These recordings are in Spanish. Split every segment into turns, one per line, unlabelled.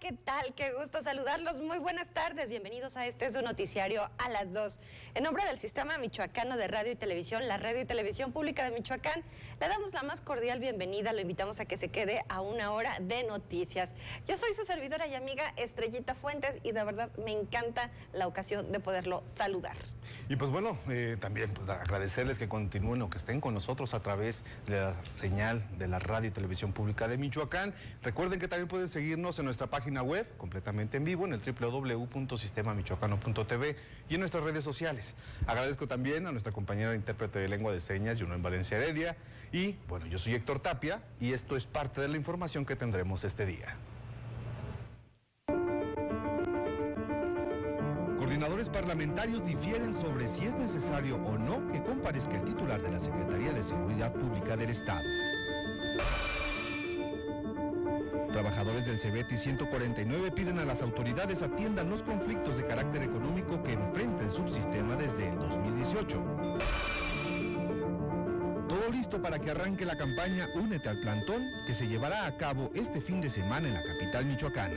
¿Qué tal? Qué gusto saludarlos. Muy buenas tardes. Bienvenidos a este su noticiario a las 2. En nombre del Sistema Michoacano de Radio y Televisión, la Radio y Televisión Pública de Michoacán, le damos la más cordial bienvenida. Lo invitamos a que se quede a una hora de noticias. Yo soy su servidora y amiga Estrellita Fuentes y de verdad me encanta la ocasión de poderlo saludar.
Y pues bueno, también agradecerles que continúen o que estén con nosotros a través de la señal de la Radio y Televisión Pública de Michoacán. Recuerden que también pueden seguirnos en nuestra página web, completamente en vivo, en el www.sistemamichoacano.tv y en nuestras redes sociales. Agradezco también a nuestra compañera intérprete de lengua de señas, Juno en Valencia Heredia. Y bueno, yo soy Héctor Tapia y esto es parte de la información que tendremos este día. Coordinadores parlamentarios difieren sobre si es necesario o no que comparezca el titular de la Secretaría de Seguridad Pública del Estado. Trabajadores del CEBETI 149 piden a las autoridades atiendan los conflictos de carácter económico que enfrenta el subsistema desde el 2018. Todo listo para que arranque la campaña Únete al Plantón, que se llevará a cabo este fin de semana en la capital michoacana.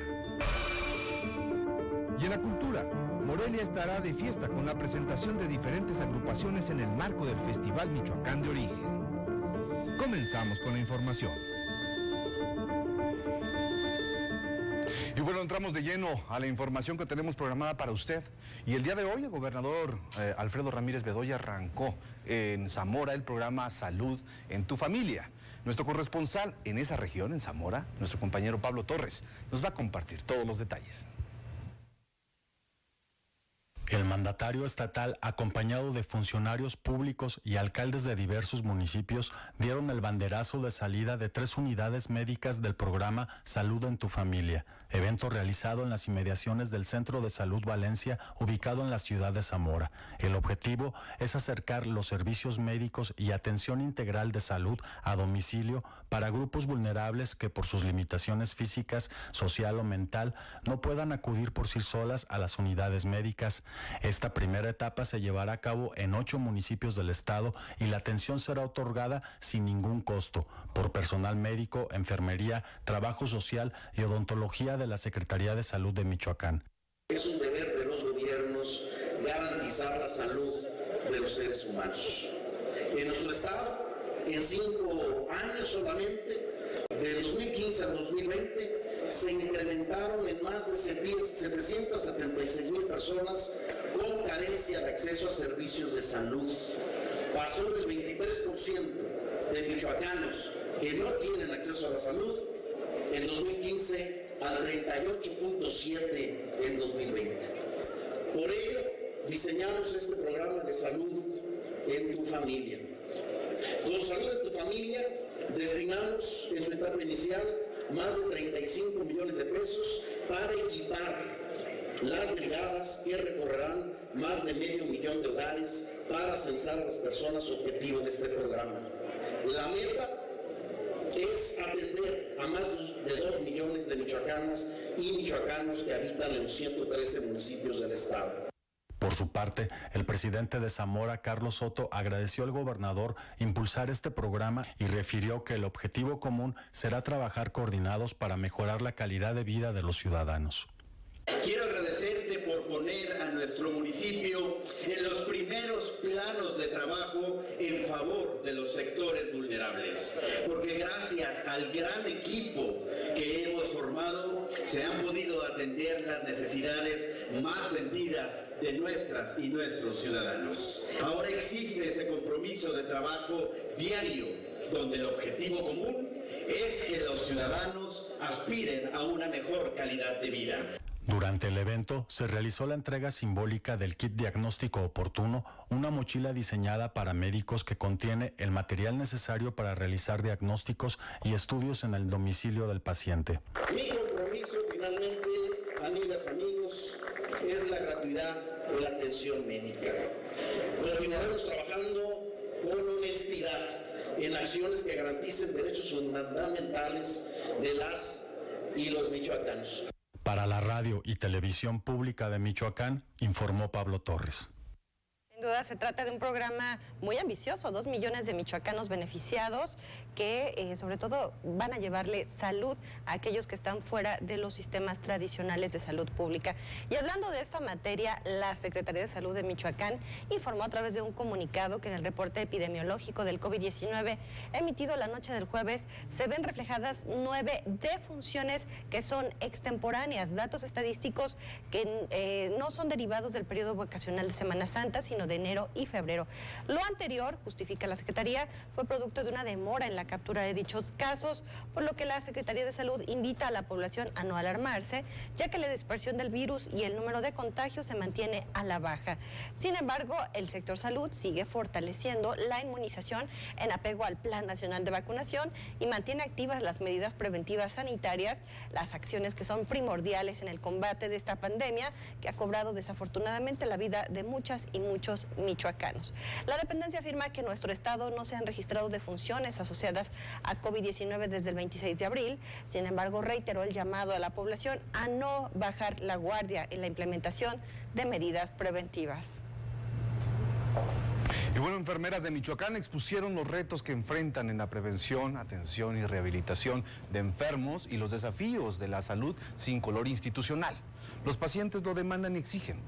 Y en la cultura, Morelia estará de fiesta con la presentación de diferentes agrupaciones en el marco del Festival Michoacán de Origen. Comenzamos con la información. Y bueno, entramos de lleno a la información que tenemos programada para usted. Y el día de hoy el gobernador Alfredo Ramírez Bedoya arrancó en Zamora el programa Salud en tu Familia. Nuestro corresponsal en esa región, en Zamora, nuestro compañero Pablo Torres, nos va a compartir todos los detalles.
El mandatario estatal, acompañado de funcionarios públicos y alcaldes de diversos municipios, dieron el banderazo de salida de 3 unidades médicas del programa Salud en tu Familia, evento realizado en las inmediaciones del Centro de Salud Valencia, ubicado en la ciudad de Zamora. El objetivo es acercar los servicios médicos y atención integral de salud a domicilio para grupos vulnerables que por sus limitaciones físicas, social o mental no puedan acudir por sí solas a las unidades médicas. Esta primera etapa se llevará a cabo en 8 municipios del estado y la atención será otorgada sin ningún costo por personal médico, enfermería, trabajo social y odontología de la Secretaría de Salud de Michoacán.
Es un deber de los gobiernos garantizar la salud de los seres humanos. En nuestro estado, en 5 años solamente, del 2015 al 2020, se incrementaron en más de 776,000 personas con carencia de acceso a servicios de salud. Pasó del 23% de michoacanos que no tienen acceso a la salud en 2015 al 38.7% en 2020. Por ello, diseñamos este programa de salud en tu familia. Con Salud en tu Familia destinamos en su etapa inicial más de 35 millones de pesos para equipar las brigadas que recorrerán más de 500,000 de hogares para censar a las personas objetivo de este programa. La meta es atender a más de 2 millones de michoacanas y michoacanos que habitan en los 113 municipios del estado.
Por su parte, el presidente de Zamora, Carlos Soto, agradeció al gobernador impulsar este programa y refirió que el objetivo común será trabajar coordinados para mejorar la calidad de vida de los ciudadanos.
Quiero agradecerte por poner a nuestro municipio en los primeros planos de trabajo en favor de los sectores vulnerables, porque gracias al gran equipo que hemos formado se han podido atender las necesidades más sentidas de nuestras y nuestros ciudadanos. Ahora existe ese compromiso de trabajo diario, donde el objetivo común es que los ciudadanos aspiren a una mejor calidad de vida.
Durante el evento se realizó la entrega simbólica del kit diagnóstico oportuno, una mochila diseñada para médicos que contiene el material necesario para realizar diagnósticos y estudios en el domicilio del paciente.
Mi compromiso finalmente, amigas, amigos, es la gratuidad de la atención médica. Continuaremos trabajando con honestidad en acciones que garanticen derechos fundamentales de las y los michoacanos.
Para la Radio y Televisión Pública de Michoacán, informó Pablo Torres.
Sin duda se trata de un programa muy ambicioso, 2 millones de michoacanos beneficiados que sobre todo van a llevarle salud a aquellos que están fuera de los sistemas tradicionales de salud pública. Y hablando de esta materia, la Secretaría de Salud de Michoacán informó a través de un comunicado que en el reporte epidemiológico del COVID-19 emitido la noche del jueves se ven reflejadas 9 defunciones que son extemporáneas, datos estadísticos que no son derivados del periodo vacacional de Semana Santa, sino de enero y febrero. Lo anterior, justifica la Secretaría, fue producto de una demora en la captura de dichos casos, por lo que la Secretaría de Salud invita a la población a no alarmarse, ya que la dispersión del virus y el número de contagios se mantiene a la baja. Sin embargo, el sector salud sigue fortaleciendo la inmunización en apego al Plan Nacional de Vacunación y mantiene activas las medidas preventivas sanitarias, las acciones que son primordiales en el combate de esta pandemia que ha cobrado desafortunadamente la vida de muchas y muchos michoacanos. La dependencia afirma que en nuestro estado no se han registrado defunciones asociadas a COVID-19 desde el 26 de abril. Sin embargo, reiteró el llamado a la población a no bajar la guardia en la implementación de medidas preventivas.
Y bueno, enfermeras de Michoacán expusieron los retos que enfrentan en la prevención, atención y rehabilitación de enfermos y los desafíos de la salud sin color institucional. Los pacientes lo demandan y exigen.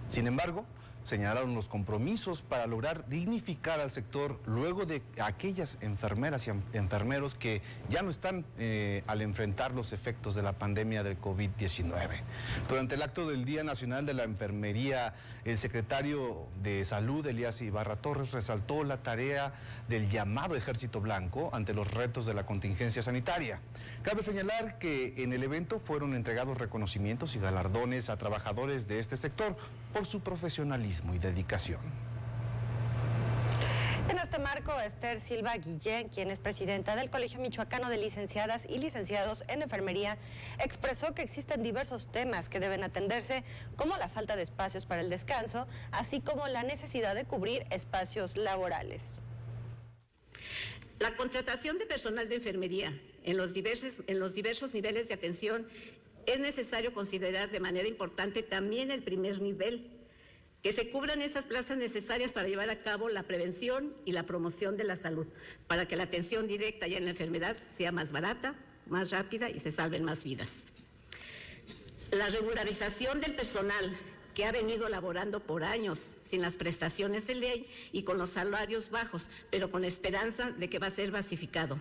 Sin embargo, señalaron los compromisos para lograr dignificar al sector luego de aquellas enfermeras y enfermeros que ya no están al enfrentar los efectos de la pandemia del COVID-19. Durante el acto del Día Nacional de la Enfermería, el secretario de Salud, Elías Ibarra Torres, resaltó la tarea del llamado Ejército Blanco ante los retos de la contingencia sanitaria. Cabe señalar que en el evento fueron entregados reconocimientos y galardones a trabajadores de este sector por su profesionalismo y dedicación.
En este marco, Esther Silva Guillén, quien es presidenta del Colegio Michoacano de Licenciadas y Licenciados en Enfermería, expresó que existen diversos temas que deben atenderse, como la falta de espacios para el descanso, así como la necesidad de cubrir espacios laborales.
La contratación de personal de enfermería en los diversos niveles de atención es necesario considerar de manera importante también el primer nivel, que se cubran esas plazas necesarias para llevar a cabo la prevención y la promoción de la salud, para que la atención directa ya en la enfermedad sea más barata, más rápida y se salven más vidas. La regularización del personal que ha venido laborando por años sin las prestaciones de ley y con los salarios bajos, pero con la esperanza de que va a ser basificado.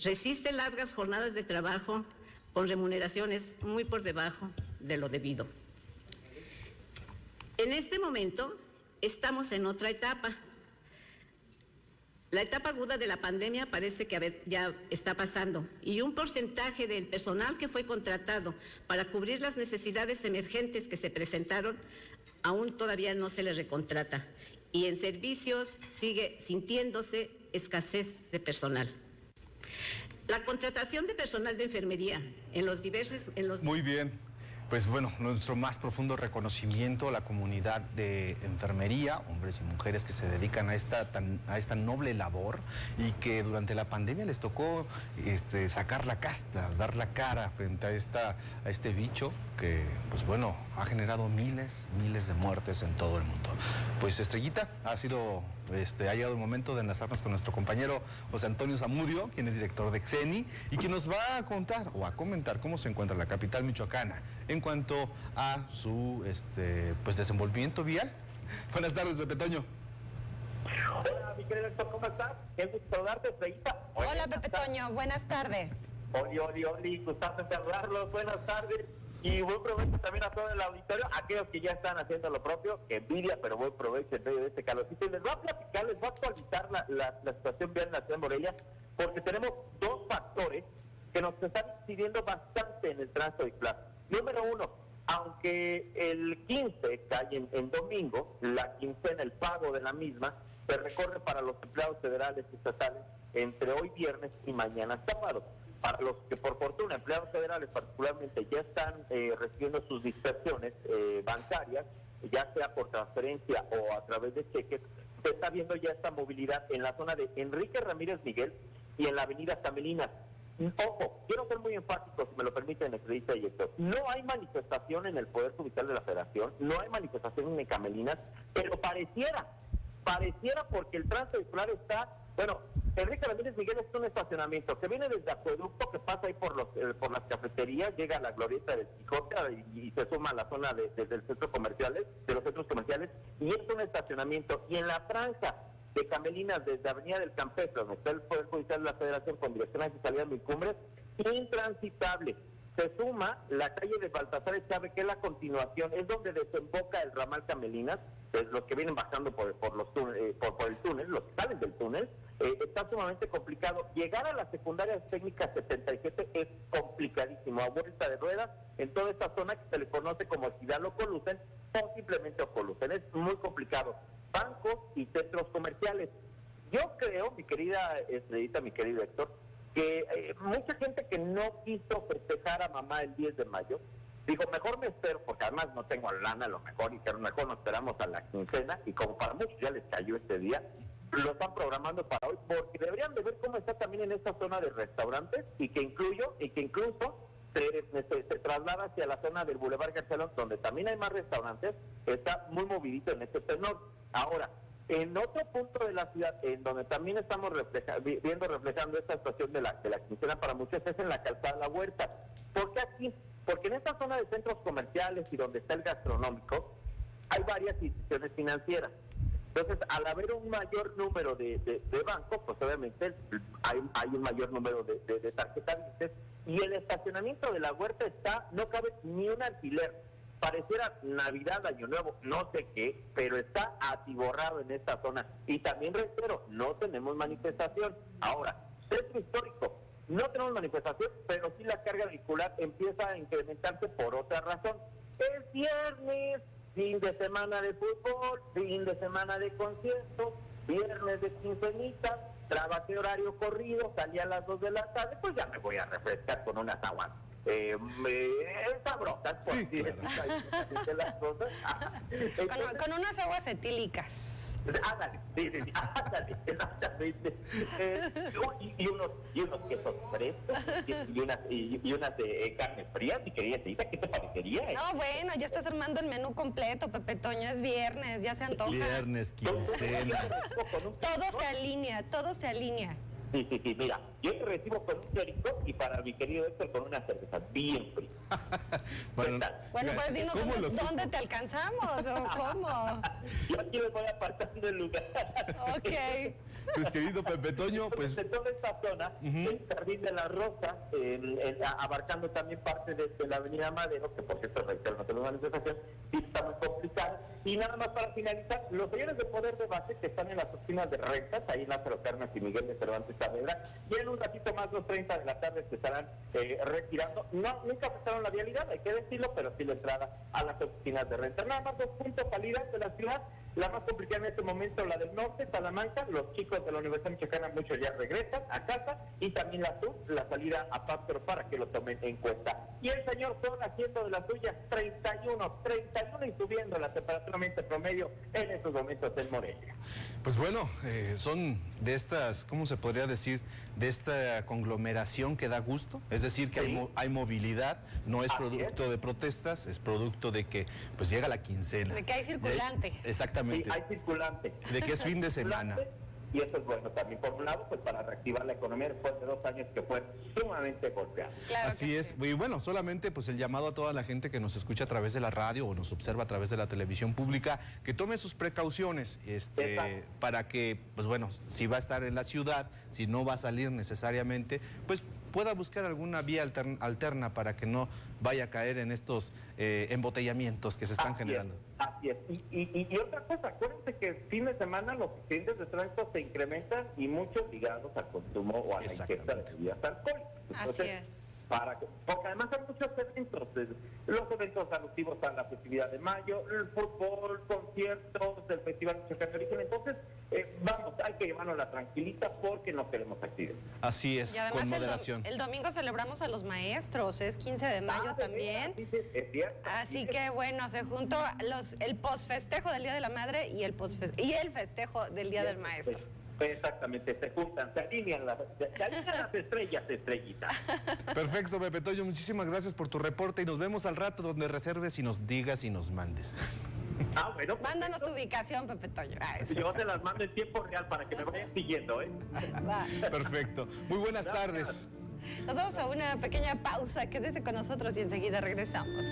Resiste largas jornadas de trabajo con remuneraciones muy por debajo de lo debido. En este momento estamos en otra etapa. La etapa aguda de la pandemia parece que ya está pasando y un porcentaje del personal que fue contratado para cubrir las necesidades emergentes que se presentaron aún todavía no se le recontrata y en servicios sigue sintiéndose escasez de personal. La contratación de personal de enfermería en los diversos...
Muy bien. Pues bueno, nuestro más profundo reconocimiento a la comunidad de enfermería, hombres y mujeres que se dedican a esta noble labor y que durante la pandemia les tocó sacar la casta, dar la cara frente a este bicho que, pues bueno, ha generado miles de muertes en todo el mundo. Pues Estrellita, ha llegado el momento de enlazarnos con nuestro compañero José Antonio Zamudio, quien es director de Xeni y quien nos va a contar o a comentar cómo se encuentra la capital michoacana en cuanto a su desenvolvimiento vial. Buenas tardes, Pepe Toño.
Hola, mi querido Héctor, ¿cómo estás? Qué gusto saludarte, Estrellita.
Hola, Pepe Toño, buenas tardes.
Oli, gustazo en saludarlos, buenas tardes. Y buen provecho también a todo el auditorio, aquellos que ya están haciendo lo propio, que envidia, pero buen provecho en medio de este calorcito. Y les voy a platicar, les voy a actualizar la situación vial en la ciudad de Morelia, porque tenemos dos factores que nos están incidiendo bastante en el tránsito vehicular. Número uno, aunque el 15 cae en domingo, la quincena, el pago de la misma, se recorre para los empleados federales y estatales entre hoy viernes y mañana sábado. Para los que por fortuna, empleados federales particularmente, ya están recibiendo sus dispersiones bancarias, ya sea por transferencia o a través de cheques, se está viendo ya esta movilidad en la zona de Enrique Ramírez Miguel y en la avenida Tamelinas. Ojo, quiero ser muy enfático, si me lo permiten, entrevista y esto. No hay manifestación en el Poder Judicial de la Federación, no hay manifestación en Camelinas, pero pareciera porque el tránsito vehicular está, bueno, Enrique Ramírez Miguel es un estacionamiento que viene desde Acueducto, que pasa ahí por las cafeterías, llega a la glorieta del Quijote y se suma a la zona de los centros comerciales, y es un estacionamiento. Y en la franja de Camelinas, desde Avenida del Campestre, donde está el Poder Judicial de la Federación con dirección a salida de Mil Cumbres, intransitable. Se suma la calle de Baltasar Chávez, que es la continuación, es donde desemboca el ramal Camelinas, los que vienen bajando por el túnel, los que salen del túnel, está sumamente complicado. Llegar a la secundaria técnica 77 es complicadísimo, a vuelta de ruedas, en toda esta zona que se le conoce como Ciudad Ocolucen o simplemente Ocolucen, es muy complicado. Bancos y centros comerciales. Yo creo, mi querida Estrellita, mi querido Héctor, que mucha gente que no quiso festejar a mamá el 10 de mayo, dijo, mejor me espero, porque además no tengo lana, a lo mejor, y que a lo mejor nos esperamos a la quincena, y como para muchos ya les cayó este día, lo están programando para hoy, porque deberían de ver cómo está también en esta zona de restaurantes, y que incluso se traslada hacia la zona del Boulevard García, donde también hay más restaurantes, está muy movidito en este tenor. Ahora, en otro punto de la ciudad, en donde también estamos reflejando esta situación de la quincena para muchos, es en la calzada La Huerta. ¿Por qué aquí? Porque en esta zona de centros comerciales y donde está el gastronómico, hay varias instituciones financieras. Entonces, al haber un mayor número de bancos, pues obviamente hay un mayor número de tarjetas, y el estacionamiento de La Huerta no cabe ni un alfiler. Pareciera Navidad, Año Nuevo, no sé qué, pero está atiborrado en esta zona. Y también reitero, no tenemos manifestación. Ahora, centro histórico, no tenemos manifestación, pero sí la carga vehicular empieza a incrementarse por otra razón. Es viernes, fin de semana de fútbol, fin de semana de conciertos, viernes de quincenitas, trabajé horario corrido, salí a las 2 de la tarde, pues ya me voy a refrescar con unas aguas. Sabrosas,
sí, claro.
Las cosas.
Con unas aguas etílicas.
Ándale, sí, ándale, exactamente. Y unos quesos frescos y unas de carne fría, mi querida Cita, ¿qué te parecería?
No, bueno, ya estás armando el menú completo, Pepe Toño, es viernes, ya se antoja.
Viernes, quincena.
Todo se alinea.
Sí, mira, yo te recibo con un clérico y para mi querido Héctor con una cerveza bien fría.
Bueno,
pues dinos dónde te alcanzamos o cómo.
Yo aquí les voy a apartar del lugar.
Ok.
Pues querido Pepe Toño, pues...
En toda esta zona, el Jardín de la Rosa, abarcando también parte de la Avenida Madero, que por cierto, reitero, no tenemos manifestación, sí está muy complicado. Y nada más para finalizar, los señores de Poder de Base que están en las oficinas de rentas, ahí en Lázaro Cárdenas y Miguel de Cervantes Saavedra, y en un ratito más, 2:30 de la tarde, se estarán retirando. No, nunca afectaron la vialidad, hay que decirlo, pero sí la entrada a las oficinas de renta. Nada más 2 puntos salidas de la ciudad. La más complicada en este momento, la del norte, Salamanca. Los chicos de la Universidad Michoacana, muchos ya regresan a casa. Y también la sur, la salida a Pátzcuaro, para que lo tomen en cuenta. Y el señor Son haciendo de las suyas 31 y subiendo la temperatura promedio en estos momentos en Morelia.
Pues bueno, son de estas, ¿cómo se podría decir? De esta conglomeración que da gusto. Es decir, que sí, hay movilidad, no es producto de protestas, es producto de que pues llega la quincena.
De que hay circulante.
Exactamente.
Sí, hay circulante.
De que es fin de semana.
Y eso es bueno también, por un lado, pues para reactivar la economía después de 2 años que fue sumamente golpeada.
Claro.
Así es. Y bueno, solamente pues el llamado a toda la gente que nos escucha a través de la radio o nos observa a través de la televisión pública, que tome sus precauciones, para que, pues bueno, si va a estar en la ciudad, si no va a salir necesariamente, pues pueda buscar alguna vía alterna para que no vaya a caer en estos embotellamientos que se están generando.
Así es. Y otra cosa, acuérdense que el fin de semana los accidentes de tránsito se incrementan y muchos ligados al consumo o a la ingesta de bebidas alcohólicas. Entonces,
así es.
Porque además hay muchos eventos, los eventos alusivos a la festividad de mayo, el fútbol, conciertos, el Festival Michoacán de Origen. Entonces, vamos, hay que llevarnos la tranquilita porque no queremos accidentes.
Así es,
y además
con moderación.
El domingo celebramos a los maestros, es 15 de mayo también.
Es cierto.
Así que bueno, se juntó el posfestejo del Día de la Madre y el festejo del Día del Maestro.
Exactamente, se juntan, se alinean las estrellas, estrellita.
Perfecto, Pepe Toño, muchísimas gracias por tu reporte y nos vemos al rato donde reserves y nos digas y nos mandes.
Bueno.
Mándanos tu ubicación, Pepe Toño.
Yo te las mando en tiempo real para que me vayan siguiendo, ¿eh?
Perfecto. Muy buenas tardes.
Nos vamos a una pequeña pausa. Quédese con nosotros y enseguida regresamos.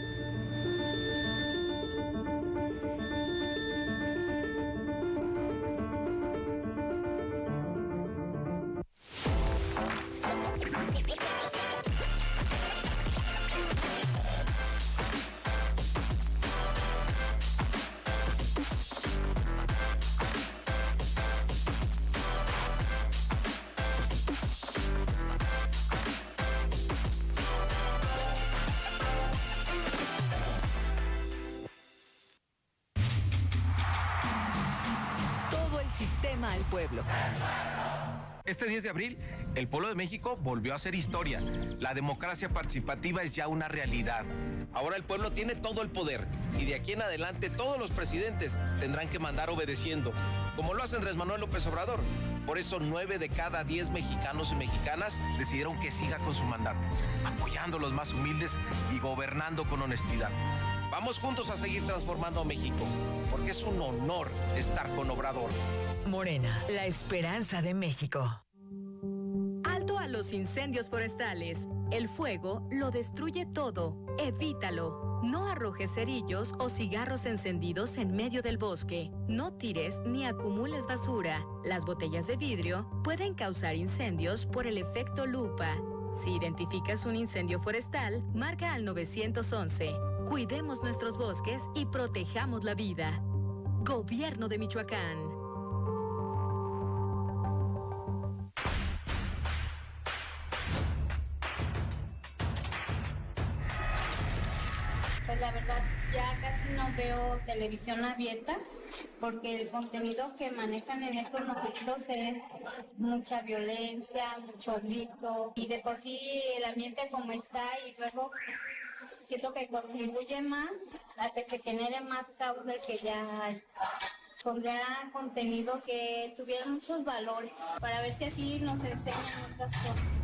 Sistema al pueblo.
Este 10 de abril, el pueblo de México volvió a hacer historia. La democracia participativa es ya una realidad. Ahora el pueblo tiene todo el poder y de aquí en adelante todos los presidentes tendrán que mandar obedeciendo, como lo hace Andrés Manuel López Obrador. Por eso 9 de cada 10 mexicanos y mexicanas decidieron que siga con su mandato, apoyando a los más humildes y gobernando con honestidad. Vamos juntos a seguir transformando a México, porque es un honor estar con Obrador.
Morena, la esperanza de México.
Alto a los incendios forestales. El fuego lo destruye todo. Evítalo. No arrojes cerillos o cigarros encendidos en medio del bosque. No tires ni acumules basura. Las botellas de vidrio pueden causar incendios por el efecto lupa. Si identificas un incendio forestal, marca al 911. Cuidemos nuestros bosques y protejamos la vida. Gobierno de Michoacán.
Pues la verdad ya casi no veo televisión abierta porque el contenido que manejan en estos noticieros es mucha violencia, mucho grito y de por sí el ambiente como está y luego siento que contribuye más a que se genere más caos del que ya hay. Pondría contenido que tuviera muchos valores para ver si así nos enseñan otras cosas.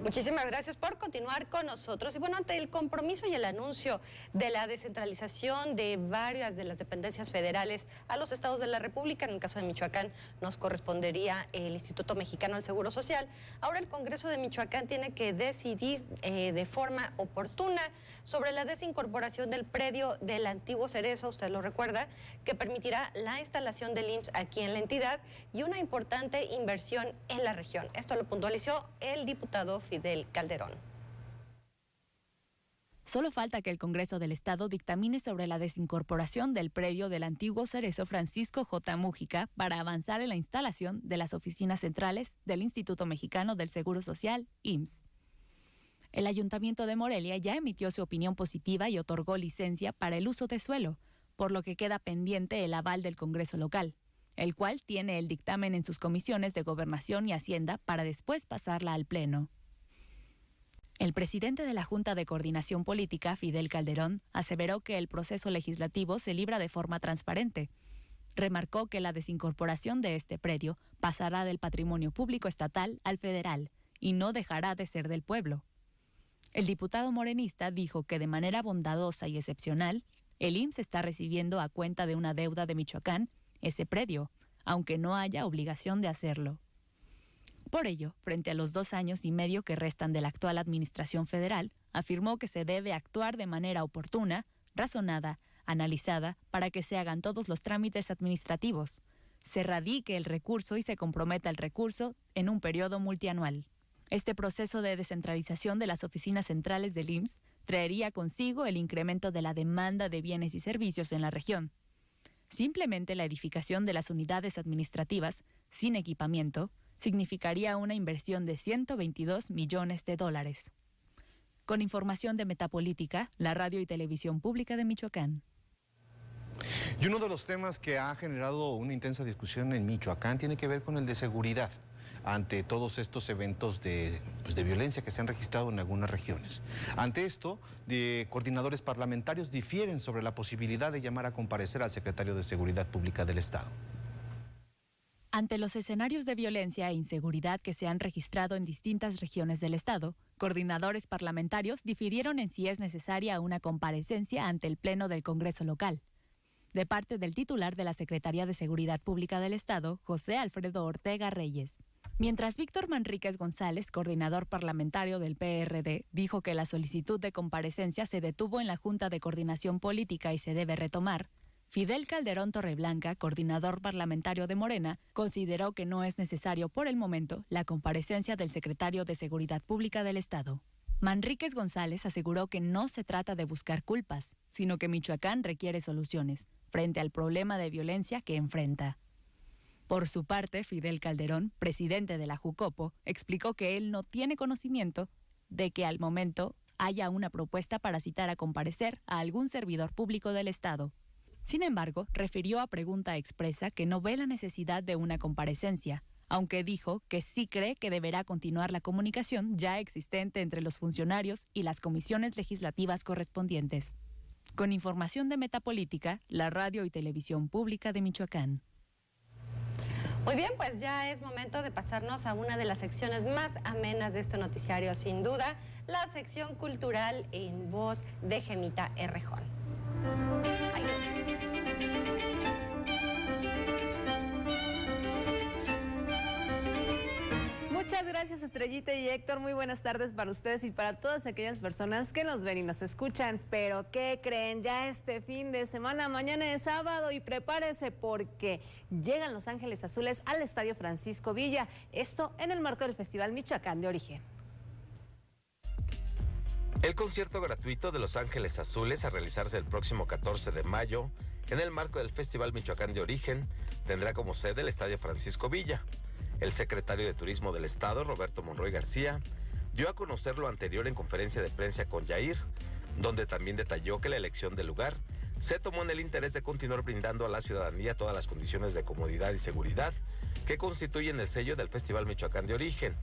Muchísimas gracias por continuar con nosotros. Y bueno, ante el compromiso y el anuncio de la descentralización de varias de las dependencias federales a los estados de la República, en el caso de Michoacán nos correspondería el Instituto Mexicano del Seguro Social, ahora el Congreso de Michoacán tiene que decidir de forma oportuna sobre la desincorporación del predio del antiguo Cerezo, usted lo recuerda, que permitirá la instalación del IMSS aquí en la entidad y una importante inversión en la región. Esto lo puntualizó el diputado Fidel Calderón.
Solo falta que el Congreso del Estado dictamine sobre la desincorporación del predio del antiguo Cerezo Francisco J. Mújica para avanzar en la instalación de las oficinas centrales del Instituto Mexicano del Seguro Social, IMSS. El Ayuntamiento de Morelia ya emitió su opinión positiva y otorgó licencia para el uso de suelo, por lo que queda pendiente el aval del Congreso local, el cual tiene el dictamen en sus comisiones de Gobernación y Hacienda para después pasarla al Pleno. El presidente de la Junta de Coordinación Política, Fidel Calderón, aseveró que el proceso legislativo se libra de forma transparente. Remarcó que la desincorporación de este predio pasará del patrimonio público estatal al federal y no dejará de ser del pueblo. El diputado morenista dijo que de manera bondadosa y excepcional, el IMSS está recibiendo a cuenta de una deuda de Michoacán ese predio, aunque no haya obligación de hacerlo. Por ello, frente a los 2 años y medio que restan de la actual administración federal, afirmó que se debe actuar de manera oportuna, razonada, analizada, para que se hagan todos los trámites administrativos, se radique el recurso y se comprometa el recurso en un periodo multianual. Este proceso de descentralización de las oficinas centrales del IMSS traería consigo el incremento de la demanda de bienes y servicios en la región. Simplemente la edificación de las unidades administrativas, sin equipamiento, significaría una inversión de $122 millones. Con información de Metapolítica, la radio y televisión pública de Michoacán.
Y uno de los temas que ha generado una intensa discusión en Michoacán tiene que ver con el de seguridad ante todos estos eventos de violencia que se han registrado en algunas regiones. Ante esto, coordinadores parlamentarios difieren sobre la posibilidad de llamar a comparecer al secretario de Seguridad Pública del Estado.
Ante los escenarios de violencia e inseguridad que se han registrado en distintas regiones del Estado, coordinadores parlamentarios difirieron en si es necesaria una comparecencia ante el Pleno del Congreso local. De parte del titular de la Secretaría de Seguridad Pública del Estado, José Alfredo Ortega Reyes. Mientras Víctor Manríquez González, coordinador parlamentario del PRD, dijo que la solicitud de comparecencia se detuvo en la Junta de Coordinación Política y se debe retomar, Fidel Calderón Torreblanca, coordinador parlamentario de Morena, consideró que no es necesario por el momento la comparecencia del secretario de Seguridad Pública del Estado. Manríquez González aseguró que no se trata de buscar culpas, sino que Michoacán requiere soluciones frente al problema de violencia que enfrenta. Por su parte, Fidel Calderón, presidente de la Jucopo, explicó que él no tiene conocimiento de que al momento haya una propuesta para citar a comparecer a algún servidor público del Estado. Sin embargo, refirió a pregunta expresa que no ve la necesidad de una comparecencia, aunque dijo que sí cree que deberá continuar la comunicación ya existente entre los funcionarios y las comisiones legislativas correspondientes. Con información de Metapolítica, la radio y televisión pública de Michoacán.
Muy bien, pues ya es momento de pasarnos a una de las secciones más amenas de este noticiario, sin duda, la sección cultural en voz de Gemita Errejón.
Muchas gracias, Estrellita y Héctor. Muy buenas tardes para ustedes y para todas aquellas personas que nos ven y nos escuchan. Pero ¿qué creen? Ya este fin de semana, mañana es sábado y prepárese porque llegan Los Ángeles Azules al Estadio Francisco Villa. Esto en el marco del Festival Michoacán de Origen.
El concierto gratuito de Los Ángeles Azules, a realizarse el próximo 14 de mayo, en el marco del Festival Michoacán de Origen, tendrá como sede el Estadio Francisco Villa. El secretario de Turismo del Estado, Roberto Monroy García, dio a conocer lo anterior en conferencia de prensa con Yair, donde también detalló que la elección del lugar se tomó en el interés de continuar brindando a la ciudadanía todas las condiciones de comodidad y seguridad que constituyen el sello del Festival Michoacán de Origen.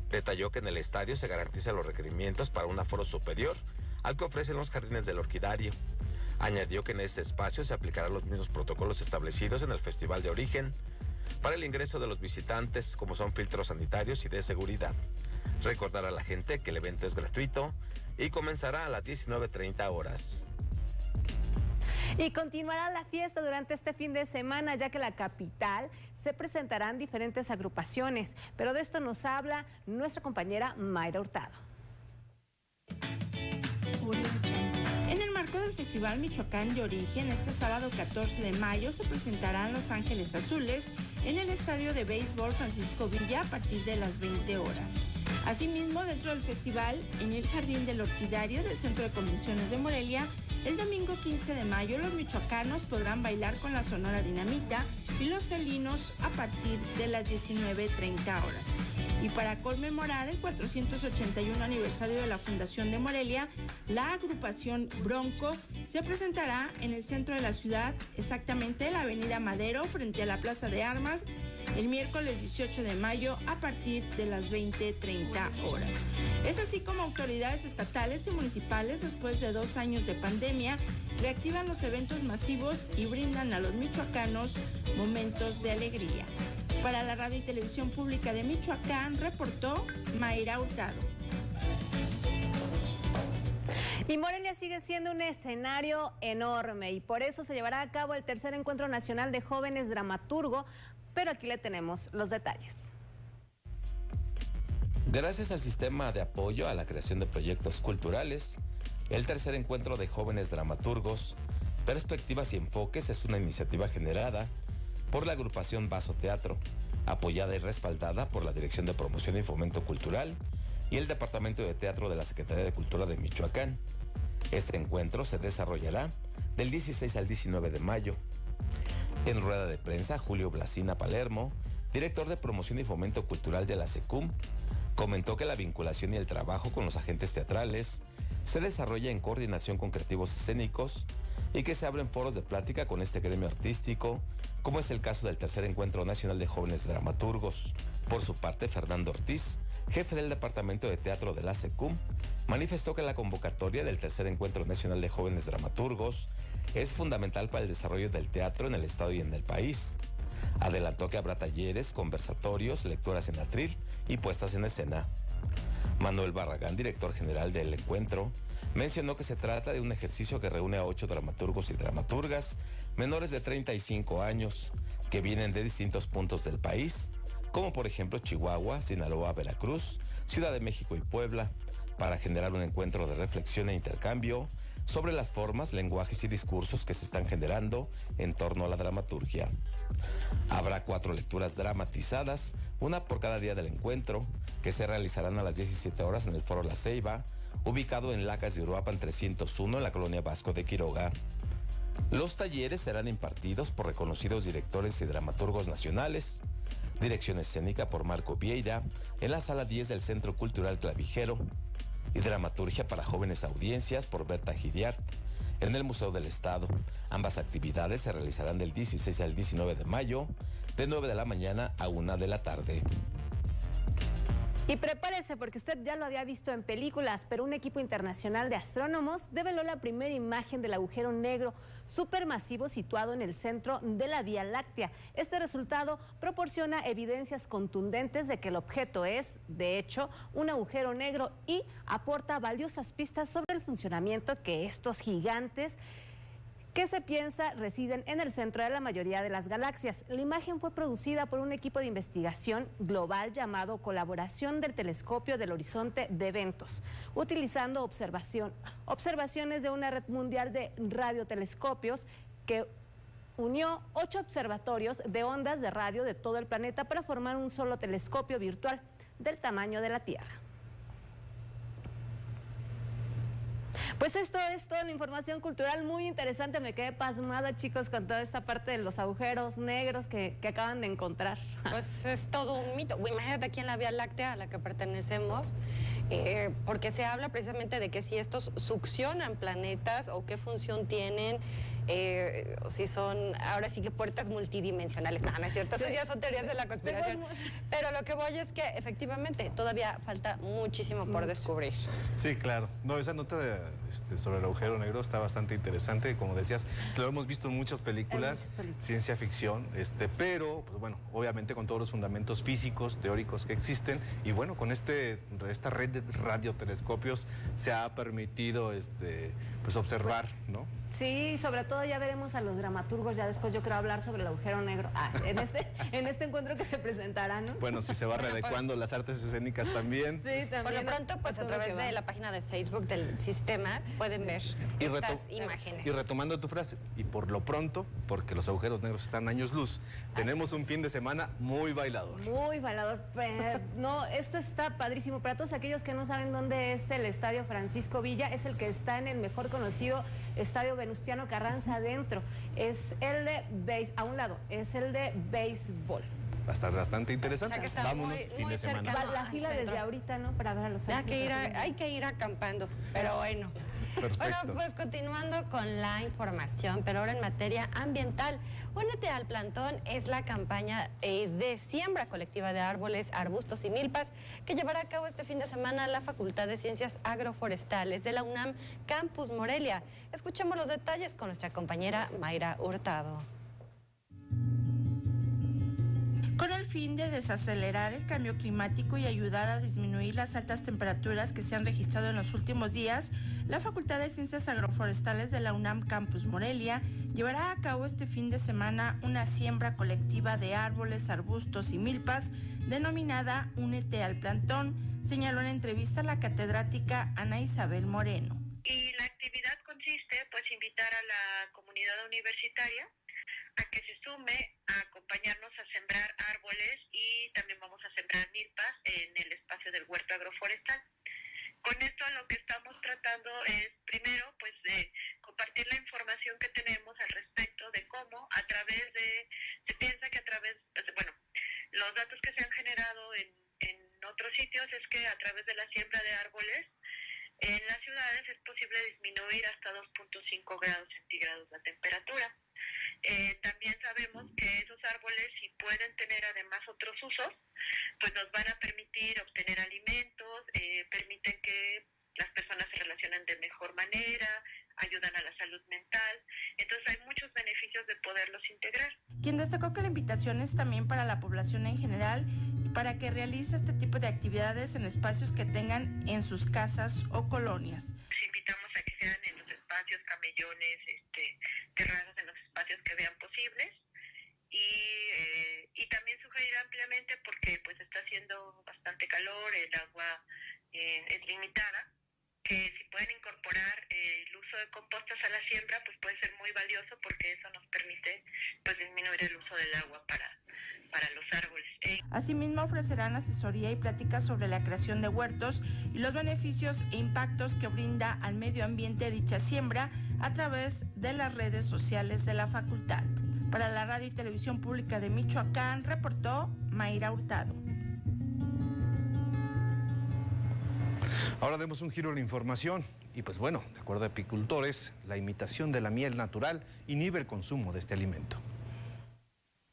Detalló que en el estadio se garantizan los requerimientos para un aforo superior al que ofrecen los jardines del Orquidario. Añadió que en este espacio se aplicarán los mismos protocolos establecidos en el Festival de Origen para el ingreso de los visitantes, como son filtros sanitarios y de seguridad. Recordar a la gente que el evento es gratuito y comenzará a las 19:30 horas.
Y continuará la fiesta durante este fin de semana, ya que en la capital se presentarán diferentes agrupaciones. Pero de esto nos habla nuestra compañera Mayra Hurtado.
En el marco del Festival Michoacán de Origen, este sábado 14 de mayo se presentarán Los Ángeles Azules en el Estadio de Béisbol Francisco Villa a partir de las 20 horas. Asimismo, dentro del festival, en el Jardín del Orquidario del Centro de Convenciones de Morelia, el domingo 15 de mayo los michoacanos podrán bailar con la Sonora Dinamita y los felinos a partir de las 19:30 horas. Y para conmemorar el 481 aniversario de la Fundación de Morelia, la agrupación Bronco se presentará en el centro de la ciudad, exactamente en la avenida Madero, frente a la Plaza de Armas, el miércoles 18 de mayo a partir de las 20:30 horas. Es así como autoridades estatales y municipales, después de 2 años de pandemia, reactivan los eventos masivos y brindan a los michoacanos momentos de alegría. Para la radio y televisión pública de Michoacán, reportó Mayra Hurtado.
Y Morelia sigue siendo un escenario enorme y por eso se llevará a cabo el tercer encuentro nacional de jóvenes dramaturgo, pero aquí le tenemos los detalles.
Gracias al sistema de apoyo a la creación de proyectos culturales, el tercer encuentro de jóvenes dramaturgos, Perspectivas y Enfoques es una iniciativa generada por la agrupación Vaso Teatro, apoyada y respaldada por la Dirección de Promoción y Fomento Cultural y el Departamento de Teatro de la Secretaría de Cultura de Michoacán. Este encuentro se desarrollará del 16 al 19 de mayo. En rueda de prensa, Julio Blasina Palermo, director de Promoción y Fomento Cultural de la SECUM, comentó que la vinculación y el trabajo con los agentes teatrales se desarrolla en coordinación con creativos escénicos y que se abren foros de plática con este gremio artístico, como es el caso del tercer Encuentro Nacional de Jóvenes Dramaturgos. Por su parte, Fernando Ortiz, jefe del Departamento de Teatro de la SECUM, manifestó que la convocatoria del tercer Encuentro Nacional de Jóvenes Dramaturgos es fundamental para el desarrollo del teatro en el estado y en el país. Adelantó que habrá talleres, conversatorios, lecturas en atril y puestas en escena. Manuel Barragán, director general del encuentro, mencionó que se trata de un ejercicio que reúne a 8 dramaturgos y dramaturgas menores de 35 años que vienen de distintos puntos del país, como por ejemplo Chihuahua, Sinaloa, Veracruz, Ciudad de México y Puebla, para generar un encuentro de reflexión e intercambio sobre las formas, lenguajes y discursos que se están generando en torno a la dramaturgia. Habrá 4 lecturas dramatizadas, una por cada día del encuentro, que se realizarán a las 17 horas en el Foro La Ceiba, ubicado en Lacas de Uruapan 301 en la colonia Vasco de Quiroga. Los talleres serán impartidos por reconocidos directores y dramaturgos nacionales. Dirección escénica por Marco Vieira en la sala 10 del Centro Cultural Clavijero, y dramaturgia para jóvenes audiencias por Berta Giriart en el Museo del Estado. Ambas actividades se realizarán del 16 al 19 de mayo, de 9 de la mañana a 1 de la tarde.
Y prepárese porque usted ya lo había visto en películas, pero un equipo internacional de astrónomos develó la primera imagen del agujero negro supermasivo situado en el centro de la Vía Láctea. Este resultado proporciona evidencias contundentes de que el objeto es, de hecho, un agujero negro y aporta valiosas pistas sobre el funcionamiento que estos gigantes que se piensa residen en el centro de la mayoría de las galaxias. La imagen fue producida por un equipo de investigación global llamado Colaboración del Telescopio del Horizonte de Eventos, utilizando observaciones de una red mundial de radiotelescopios que unió 8 observatorios de ondas de radio de todo el planeta para formar un solo telescopio virtual del tamaño de la Tierra. Pues esto es toda la información cultural muy interesante. Me quedé pasmada, chicos, con toda esta parte de los agujeros negros que acaban de encontrar.
Pues es todo un mito. Imagínate aquí en la Vía Láctea a la que pertenecemos, porque se habla precisamente de que si estos succionan planetas o qué función tienen, si son, ahora sí que puertas multidimensionales. No, no es cierto, esas ya son teorías de la conspiración. Pero lo que voy es que efectivamente todavía falta muchísimo por descubrir.
Sí, claro. No, esa nota sobre el agujero negro está bastante interesante. Como decías, lo hemos visto en muchas películas, ciencia ficción, pero, pues bueno, obviamente con todos los fundamentos físicos, teóricos que existen. Y bueno, con esta red de radiotelescopios se ha permitido pues observar, ¿no?
Sí, sobre todo ya veremos a los dramaturgos, ya después yo creo hablar sobre el agujero negro, en este encuentro que se presentará, ¿no?
Bueno, si se va readecuando las artes escénicas también.
Sí, también.
Por lo pronto, pues a través de la página de Facebook del sistema pueden ver estas imágenes.
Y retomando tu frase, y por lo pronto, porque los agujeros negros están años luz, tenemos un fin de semana muy bailador.
Muy bailador. No, esto está padrísimo. Para todos aquellos que no saben dónde es el Estadio Francisco Villa, es el que está en el mejor conocido Estadio Venustiano Carranza adentro. Es el de a un lado, es el de béisbol.
Va a estar bastante interesante.
O sea que está
vámonos,
muy
fin de semana.
La fila desde ahorita, ¿no? Para ver a los
hay que ir acampando, pero bueno.
Perfecto.
Bueno, pues continuando con la información, pero ahora en materia ambiental. Únete al plantón es la campaña de siembra colectiva de árboles, arbustos y milpas que llevará a cabo este fin de semana la Facultad de Ciencias Agroforestales de la UNAM Campus Morelia. Escuchemos los detalles con nuestra compañera Mayra Hurtado.
Con el fin de desacelerar el cambio climático y ayudar a disminuir las altas temperaturas que se han registrado en los últimos días, la Facultad de Ciencias Agroforestales de la UNAM Campus Morelia llevará a cabo este fin de semana una siembra colectiva de árboles, arbustos y milpas denominada Únete al Plantón, señaló en entrevista la catedrática Ana Isabel Moreno.
Y la actividad consiste, pues, invitar a la comunidad universitaria a que se sume a acompañarnos a sembrar árboles y también vamos a sembrar milpas en el espacio del huerto agroforestal. Con esto lo que estamos tratando es, primero, pues de compartir la información que tenemos al respecto de cómo se piensa que a través, bueno, los datos que se han generado en otros sitios es que a través de la siembra de árboles En las ciudades es posible disminuir hasta 2.5 grados centígrados la temperatura. También sabemos que esos árboles, si pueden tener además otros usos, pues nos van a permitir obtener alimentos, permiten que las personas se relacionen de mejor manera, ayudan a la salud mental. Entonces hay muchos beneficios de poderlos integrar.
Quien destacó que la invitación es también para la población en general y para que realice este tipo de actividades en espacios que tengan en sus casas o colonias.
Les invitamos a que sean en los espacios, camellones, terrazas, en los espacios que vean posibles. Y también sugerir ampliamente, porque pues está haciendo bastante calor, el agua es limitada, que si pueden incorporar el uso de compostas a la siembra, pues puede ser muy valioso, porque eso nos permite pues disminuir el uso del agua para los árboles.
Asimismo, ofrecerán asesoría y pláticas sobre la creación de huertos y los beneficios e impactos que brinda al medio ambiente dicha siembra a través de las redes sociales de la facultad. Para la Radio y Televisión Pública de Michoacán, reportó Mayra Hurtado.
Ahora demos un giro a la información. Y pues bueno, de acuerdo a apicultores, la imitación de la miel natural inhibe el consumo de este alimento.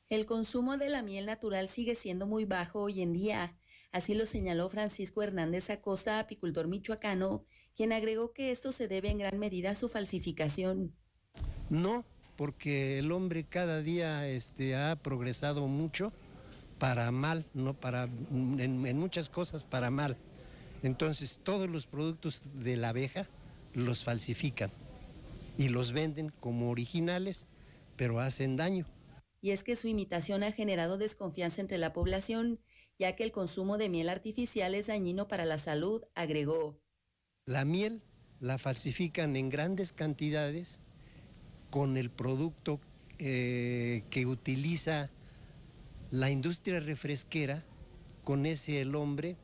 El consumo de la miel natural sigue siendo muy bajo hoy en día. Así lo señaló Francisco Hernández Acosta, apicultor michoacano, quien agregó que esto se debe en gran medida a su falsificación.
No, porque el hombre cada día ha progresado mucho para mal, no para en muchas cosas para mal. Entonces todos los productos de la abeja los falsifican y los venden como originales, pero hacen daño.
Y es que su imitación ha generado desconfianza entre la población, ya que el consumo de miel artificial es dañino para la salud, agregó.
La miel la falsifican en grandes cantidades con el producto que utiliza la industria refresquera. Con ese el hombre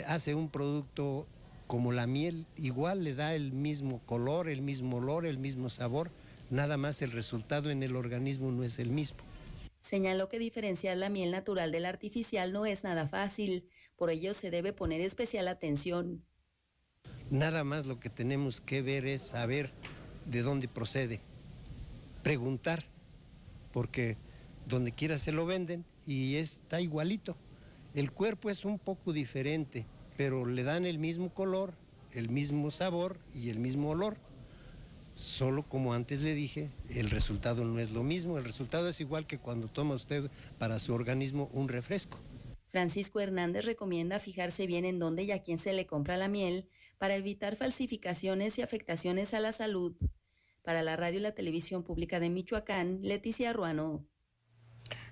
hace un producto como la miel, igual le da el mismo color, el mismo olor, el mismo sabor, nada más el resultado en el organismo no es el mismo.
Señaló que diferenciar la miel natural de la artificial no es nada fácil, por ello se debe poner especial atención.
Nada más lo que tenemos que ver es saber de dónde procede, preguntar, porque donde quiera se lo venden y está igualito. El cuerpo es un poco diferente, pero le dan el mismo color, el mismo sabor y el mismo olor. Solo como antes le dije, el resultado no es lo mismo. El resultado es igual que cuando toma usted para su organismo un refresco.
Francisco Hernández recomienda fijarse bien en dónde y a quién se le compra la miel para evitar falsificaciones y afectaciones a la salud. Para la Radio y la Televisión Pública de Michoacán, Leticia Ruano.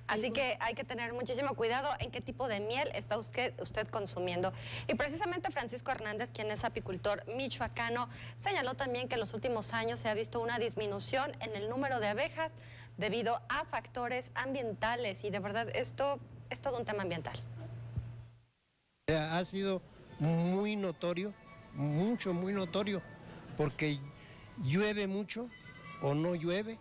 Así que hay que tener muchísimo cuidado en qué tipo de miel está usted consumiendo. Y precisamente Francisco Hernández, quien es apicultor michoacano, señaló también que en los últimos años se ha visto una disminución en el número de abejas debido a factores ambientales. Y de verdad, esto es todo un tema ambiental.
Ha sido muy notorio, muy notorio, porque llueve mucho o no llueve,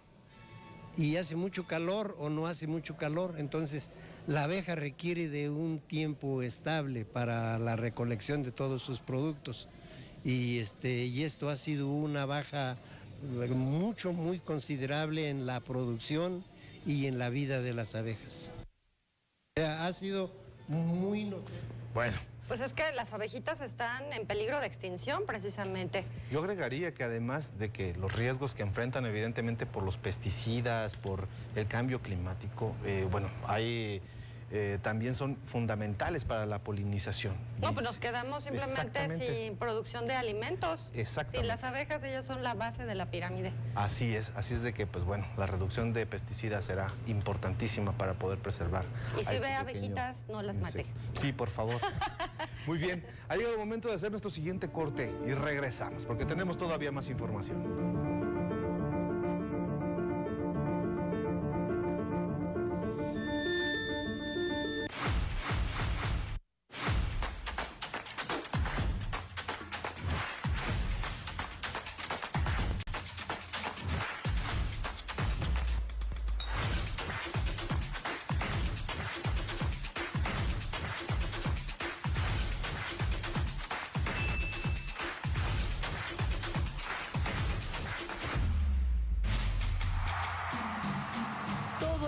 y hace mucho calor o no hace mucho calor, entonces la abeja requiere de un tiempo estable para la recolección de todos sus productos y esto ha sido una baja muy considerable en la producción y en la vida de las abejas. Ha sido muy notorio.
Bueno.
Pues es que las abejitas están en peligro de extinción precisamente.
Yo agregaría que además de que los riesgos que enfrentan evidentemente por los pesticidas, por el cambio climático, también son fundamentales para la polinización.
No, pues nos quedamos simplemente sin producción de alimentos.
Exactamente.
Sí, las abejas, ellas son la base de la pirámide.
Así es de que, pues bueno, la reducción de pesticidas será importantísima para poder preservar.
Y si ve abejitas, no las mate.
Sí, por favor. Muy bien, ha llegado el momento de hacer nuestro siguiente corte y regresamos, porque tenemos todavía más información.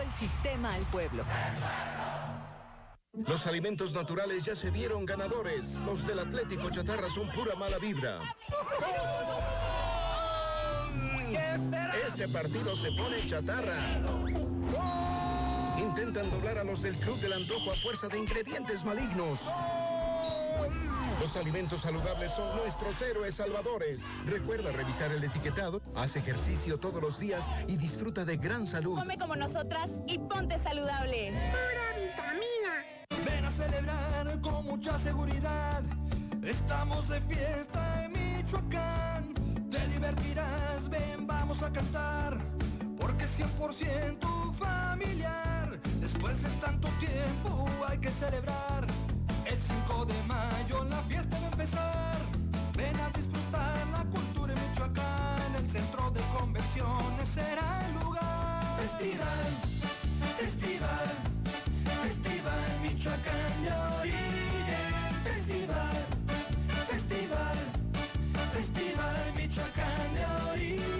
el sistema al pueblo.
Los alimentos naturales ya se vieron ganadores. Los del Atlético Chatarra son pura mala vibra. Este partido se pone chatarra. Intentan doblar a los del Club del Antojo a fuerza de ingredientes malignos. Los alimentos saludables son nuestros héroes salvadores. Recuerda revisar el etiquetado, haz ejercicio todos los días y disfruta de gran salud.
Come como nosotras y ponte saludable.
Pura vitamina.
Ven a celebrar con mucha seguridad. Estamos de fiesta en Michoacán. Te divertirás, ven, vamos a cantar. Porque 100% familiar. Después de tanto tiempo hay que celebrar. El 5 de mayo la fiesta va a empezar. Ven a disfrutar la cultura en Michoacán. El centro de convenciones será el lugar. Festival, festival, festival Michoacán de origen. Festival, festival, festival Michoacán de origen.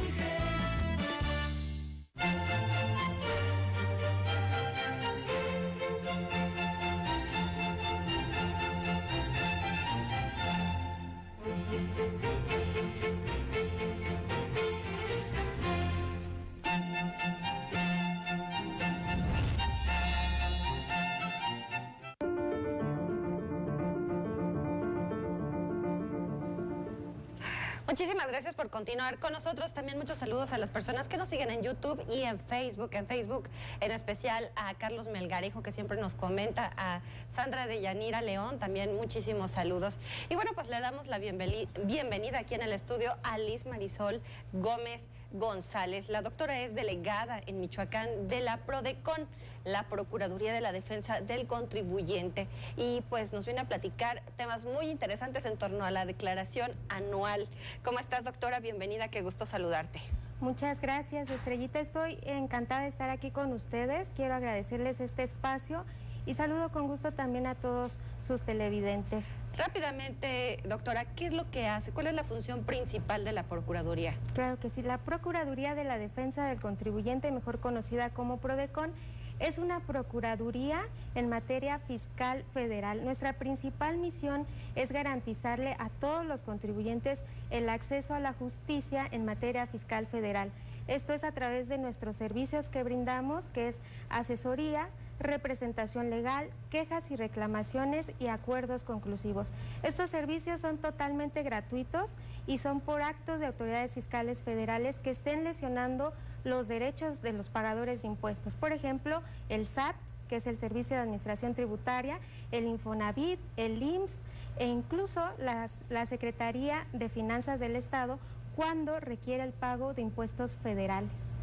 Muchísimas gracias por continuar con nosotros. También muchos saludos a las personas que nos siguen en YouTube y en Facebook. En Facebook, en especial a Carlos Melgarejo, que siempre nos comenta, a Sandra de Yanira León, también muchísimos saludos. Y bueno, pues le damos la bienvenida aquí en el estudio a Liz Marisol Gómez González. La doctora es delegada en Michoacán de la PRODECON, la Procuraduría de la Defensa del Contribuyente, y pues nos viene a platicar temas muy interesantes en torno a la declaración anual. ¿Cómo estás, doctora? Bienvenida, qué gusto saludarte.
Muchas gracias, Estrellita. Estoy encantada de estar aquí con ustedes. Quiero agradecerles este espacio y saludo con gusto también a todos sus televidentes.
Rápidamente, doctora, ¿qué es lo que hace? ¿Cuál es la función principal de la Procuraduría?
Claro que sí, la Procuraduría de la Defensa del Contribuyente, mejor conocida como PRODECON, es una procuraduría en materia fiscal federal. Nuestra principal misión es garantizarle a todos los contribuyentes el acceso a la justicia en materia fiscal federal. Esto es a través de nuestros servicios que brindamos, que es asesoría, representación legal, quejas y reclamaciones y acuerdos conclusivos. Estos servicios son totalmente gratuitos y son por actos de autoridades fiscales federales que estén lesionando los derechos de los pagadores de impuestos. Por ejemplo, el SAT, que es el Servicio de Administración Tributaria, el Infonavit, el IMSS e incluso la Secretaría de Finanzas del Estado cuando requiere el pago de impuestos federales.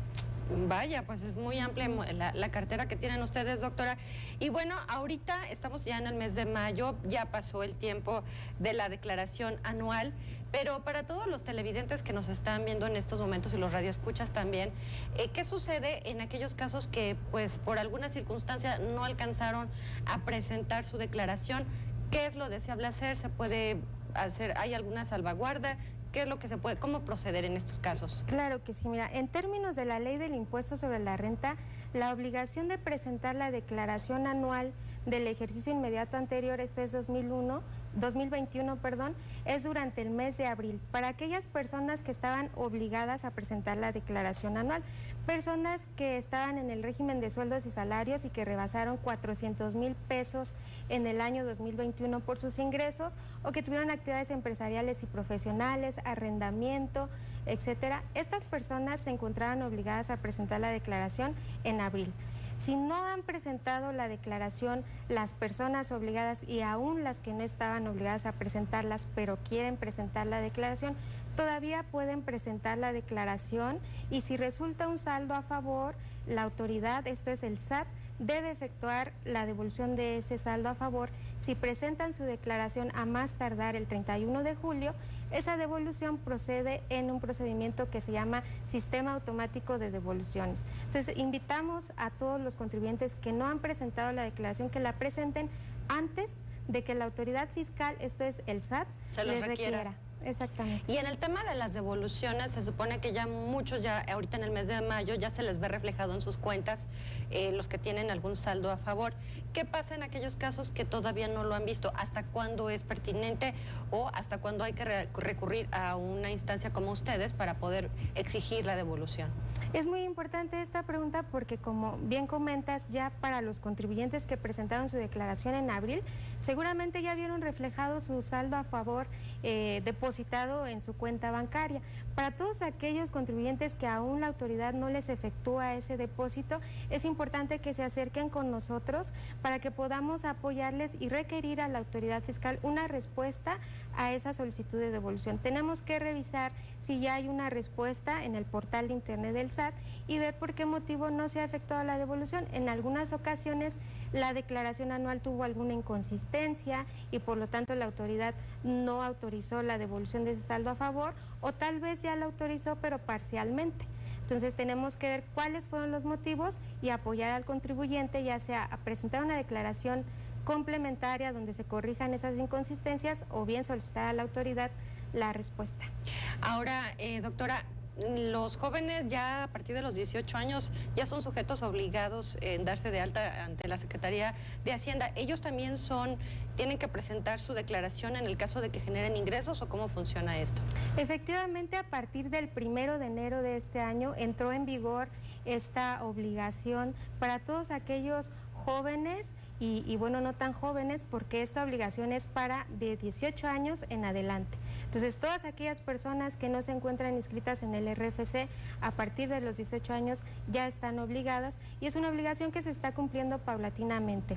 Vaya, pues es muy amplia la cartera que tienen ustedes, doctora. Y bueno, ahorita estamos ya en el mes de mayo, ya pasó el tiempo de la declaración anual, pero para todos los televidentes que nos están viendo en estos momentos y los radioescuchas también, ¿qué sucede en aquellos casos que pues por alguna circunstancia no alcanzaron a presentar su declaración? ¿Qué es lo deseable hacer? ¿Se puede hacer? ¿Hay alguna salvaguarda? ¿Qué es lo que se puede, cómo proceder en estos casos?
Claro que sí, mira, en términos de la ley del impuesto sobre la renta, la obligación de presentar la declaración anual del ejercicio inmediato anterior, esto es 2021, es durante el mes de abril, para aquellas personas que estaban obligadas a presentar la declaración anual, personas que estaban en el régimen de sueldos y salarios y que rebasaron 400,000 pesos en el año 2021 por sus ingresos o que tuvieron actividades empresariales y profesionales, arrendamiento, etcétera. Estas personas se encontraban obligadas a presentar la declaración en abril. Si no han presentado la declaración, las personas obligadas y aún las que no estaban obligadas a presentarlas, pero quieren presentar la declaración, todavía pueden presentar la declaración y si resulta un saldo a favor, la autoridad, esto es el SAT, debe efectuar la devolución de ese saldo a favor. Si presentan su declaración a más tardar el 31 de julio, esa devolución procede en un procedimiento que se llama Sistema Automático de Devoluciones. Entonces, invitamos a todos los contribuyentes que no han presentado la declaración que la presenten antes de que la autoridad fiscal, esto es el SAT, les requiera. Exactamente.
Y en el tema de las devoluciones, se supone que ya muchos, ya ahorita en el mes de mayo, ya se les ve reflejado en sus cuentas los que tienen algún saldo a favor. ¿Qué pasa en aquellos casos que todavía no lo han visto? ¿Hasta cuándo es pertinente o hasta cuándo hay que recurrir a una instancia como ustedes para poder exigir la devolución?
Es muy importante esta pregunta porque, como bien comentas, ya para los contribuyentes que presentaron su declaración en abril, seguramente ya vieron reflejado su saldo a favor depositado en su cuenta bancaria. Para todos aquellos contribuyentes que aún la autoridad no les efectúa ese depósito, es importante que se acerquen con nosotros para que podamos apoyarles y requerir a la autoridad fiscal una respuesta a esa solicitud de devolución. Tenemos que revisar si ya hay una respuesta en el portal de internet del SAT y ver por qué motivo no se ha efectuado la devolución. En algunas ocasiones la declaración anual tuvo alguna inconsistencia y por lo tanto la autoridad no autorizó la devolución de ese saldo a favor, o tal vez ya la autorizó pero parcialmente. Entonces tenemos que ver cuáles fueron los motivos y apoyar al contribuyente, ya sea a presentar una declaración complementaria donde se corrijan esas inconsistencias o bien solicitar a la autoridad la respuesta.
Ahora, doctora, los jóvenes ya a partir de los 18 años ya son sujetos obligados en darse de alta ante la Secretaría de Hacienda. ¿Ellos también tienen que presentar su declaración en el caso de que generen ingresos o cómo funciona esto?
Efectivamente, a partir del 1 de enero de este año entró en vigor esta obligación para todos aquellos jóvenes y bueno, no tan jóvenes, porque esta obligación es para de 18 años en adelante. Entonces, todas aquellas personas que no se encuentran inscritas en el RFC a partir de los 18 años ya están obligadas y es una obligación que se está cumpliendo paulatinamente.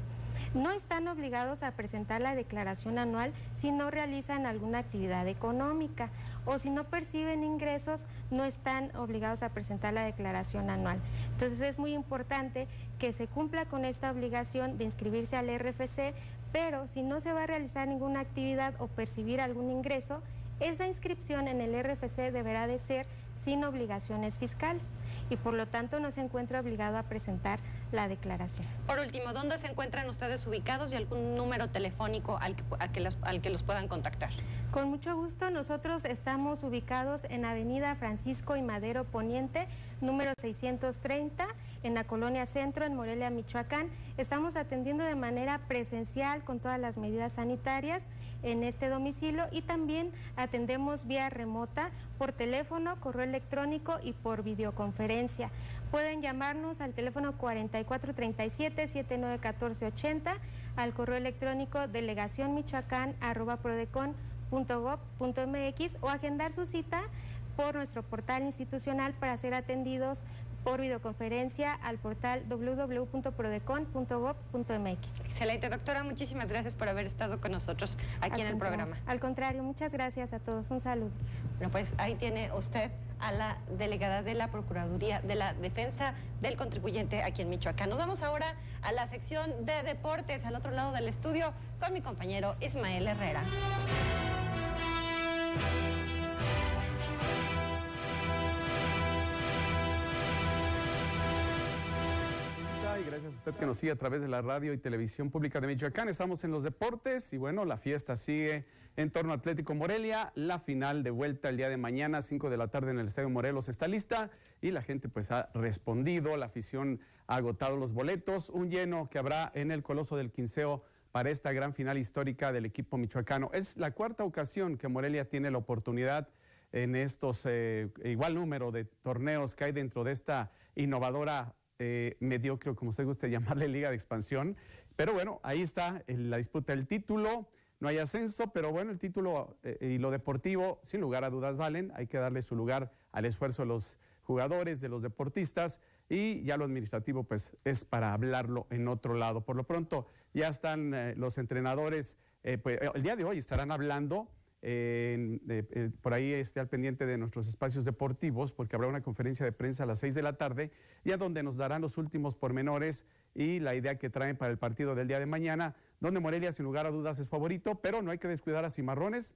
No están obligados a presentar la declaración anual si no realizan alguna actividad económica o si no perciben ingresos, no están obligados a presentar la declaración anual. Entonces es muy importante que se cumpla con esta obligación de inscribirse al RFC, pero si no se va a realizar ninguna actividad o percibir algún ingreso, esa inscripción en el RFC deberá de ser sin obligaciones fiscales y por lo tanto no se encuentra obligado a presentar la declaración.
Por último, ¿dónde se encuentran ustedes ubicados y algún número telefónico al que los puedan contactar?
Con mucho gusto, nosotros estamos ubicados en Avenida Francisco y Madero Poniente, número 630, en la Colonia Centro, en Morelia, Michoacán. Estamos atendiendo de manera presencial con todas las medidas sanitarias en este domicilio y también atendemos vía remota por teléfono, correo electrónico y por videoconferencia. Pueden llamarnos al teléfono 4437-791480, al correo electrónico delegacionmichoacán@prodecon.gov.mx o agendar su cita por nuestro portal institucional para ser atendidos por videoconferencia al portal www.prodecon.gov.mx.
Excelente, doctora, muchísimas gracias por haber estado con nosotros aquí en el programa.
Al contrario, muchas gracias a todos, un saludo.
Bueno, pues ahí tiene usted a la delegada de la Procuraduría de la Defensa del Contribuyente aquí en Michoacán. Nos vamos ahora a la sección de deportes, al otro lado del estudio, con mi compañero Ismael Herrera.
Y gracias a usted que nos sigue a través de la radio y televisión pública de Michoacán. Estamos en los deportes y bueno, la fiesta sigue en torno a Atlético Morelia. La final de vuelta el día de mañana, 5 de la tarde en el Estadio Morelos está lista y la gente pues ha respondido, la afición ha agotado los boletos, un lleno que habrá en el Coloso del Quinceo para esta gran final histórica del equipo michoacano. Es la cuarta ocasión que Morelia tiene la oportunidad en estos igual número de torneos que hay dentro de esta innovadora mediocre, como usted guste llamarle, Liga de Expansión. Pero bueno, ahí está la disputa del título. No hay ascenso, pero bueno, el título y lo deportivo, sin lugar a dudas, valen. Hay que darle su lugar al esfuerzo de los jugadores, de los deportistas, y ya lo administrativo, pues, es para hablarlo en otro lado. Por lo pronto, ya están los entrenadores, pues, el día de hoy estarán hablando. Por ahí esté al pendiente de nuestros espacios deportivos porque habrá una conferencia de prensa a las 6 de la tarde ya donde nos darán los últimos pormenores y la idea que traen para el partido del día de mañana, donde Morelia sin lugar a dudas es favorito, pero no hay que descuidar a Cimarrones,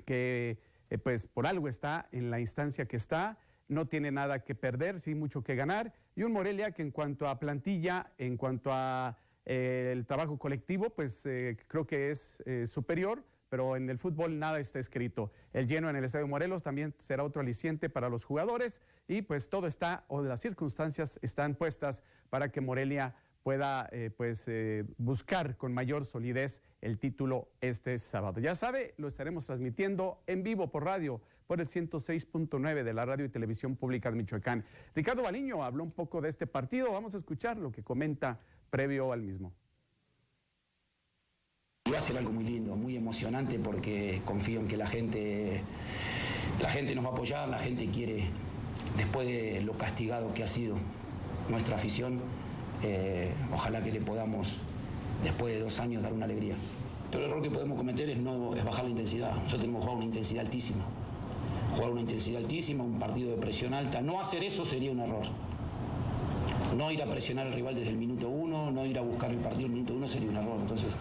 que pues por algo está en la instancia que está, no tiene nada que perder, sí mucho que ganar, y un Morelia que en cuanto a plantilla, en cuanto a el trabajo colectivo, pues creo que es superior, pero en el fútbol nada está escrito. El lleno en el Estadio Morelos también será otro aliciente para los jugadores y pues todo está, o las circunstancias están puestas para que Morelia pueda buscar con mayor solidez el título este sábado. Ya sabe, lo estaremos transmitiendo en vivo por radio, por el 106.9 de la Radio y Televisión Pública de Michoacán. Ricardo Baliño habló un poco de este partido. Vamos a escuchar lo que comenta previo al mismo.
Va a ser algo muy lindo, muy emocionante, porque confío en que la gente nos va a apoyar, la gente quiere, después de lo castigado que ha sido nuestra afición, ojalá que le podamos, después de 2 años, dar una alegría. Pero el error que podemos cometer es bajar la intensidad. Nosotros tenemos que jugar una intensidad altísima. Jugar una intensidad altísima, un partido de presión alta. No hacer eso sería un error. No ir a presionar al rival desde el minuto 1, no ir a buscar el partido el minuto 1 sería un error. Entonces,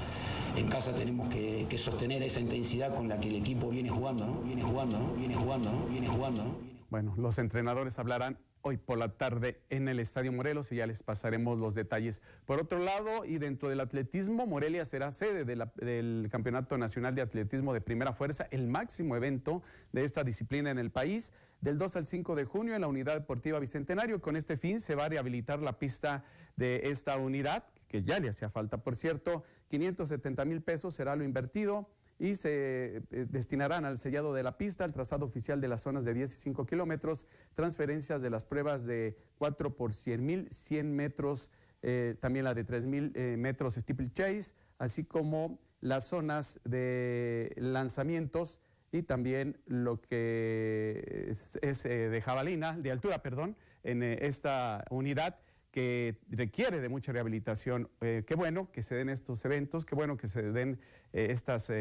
en casa tenemos que sostener esa intensidad con la que el equipo viene jugando, ¿no? Viene jugando, ¿no? Viene jugando, ¿no? Viene jugando, ¿no?
Bueno, los entrenadores hablarán hoy por la tarde en el Estadio Morelos y ya les pasaremos los detalles. Por otro lado, y dentro del atletismo, Morelia será sede del Campeonato Nacional de Atletismo de Primera Fuerza, el máximo evento de esta disciplina en el país, del 2 al 5 de junio en la Unidad Deportiva Bicentenario. Con este fin se va a rehabilitar la pista de esta unidad, que ya le hacía falta, por cierto. 570,000 pesos será lo invertido y se destinarán al sellado de la pista, al trazado oficial de las zonas de 10 y 5 kilómetros, transferencias de las pruebas de 4 por 100,000, 100 metros, también la de 3,000 metros steeplechase, así como las zonas de lanzamientos y también lo que es de jabalina, de altura, perdón, en esta unidad, que requiere de mucha rehabilitación. Qué bueno que se den estos eventos, qué bueno que se den estas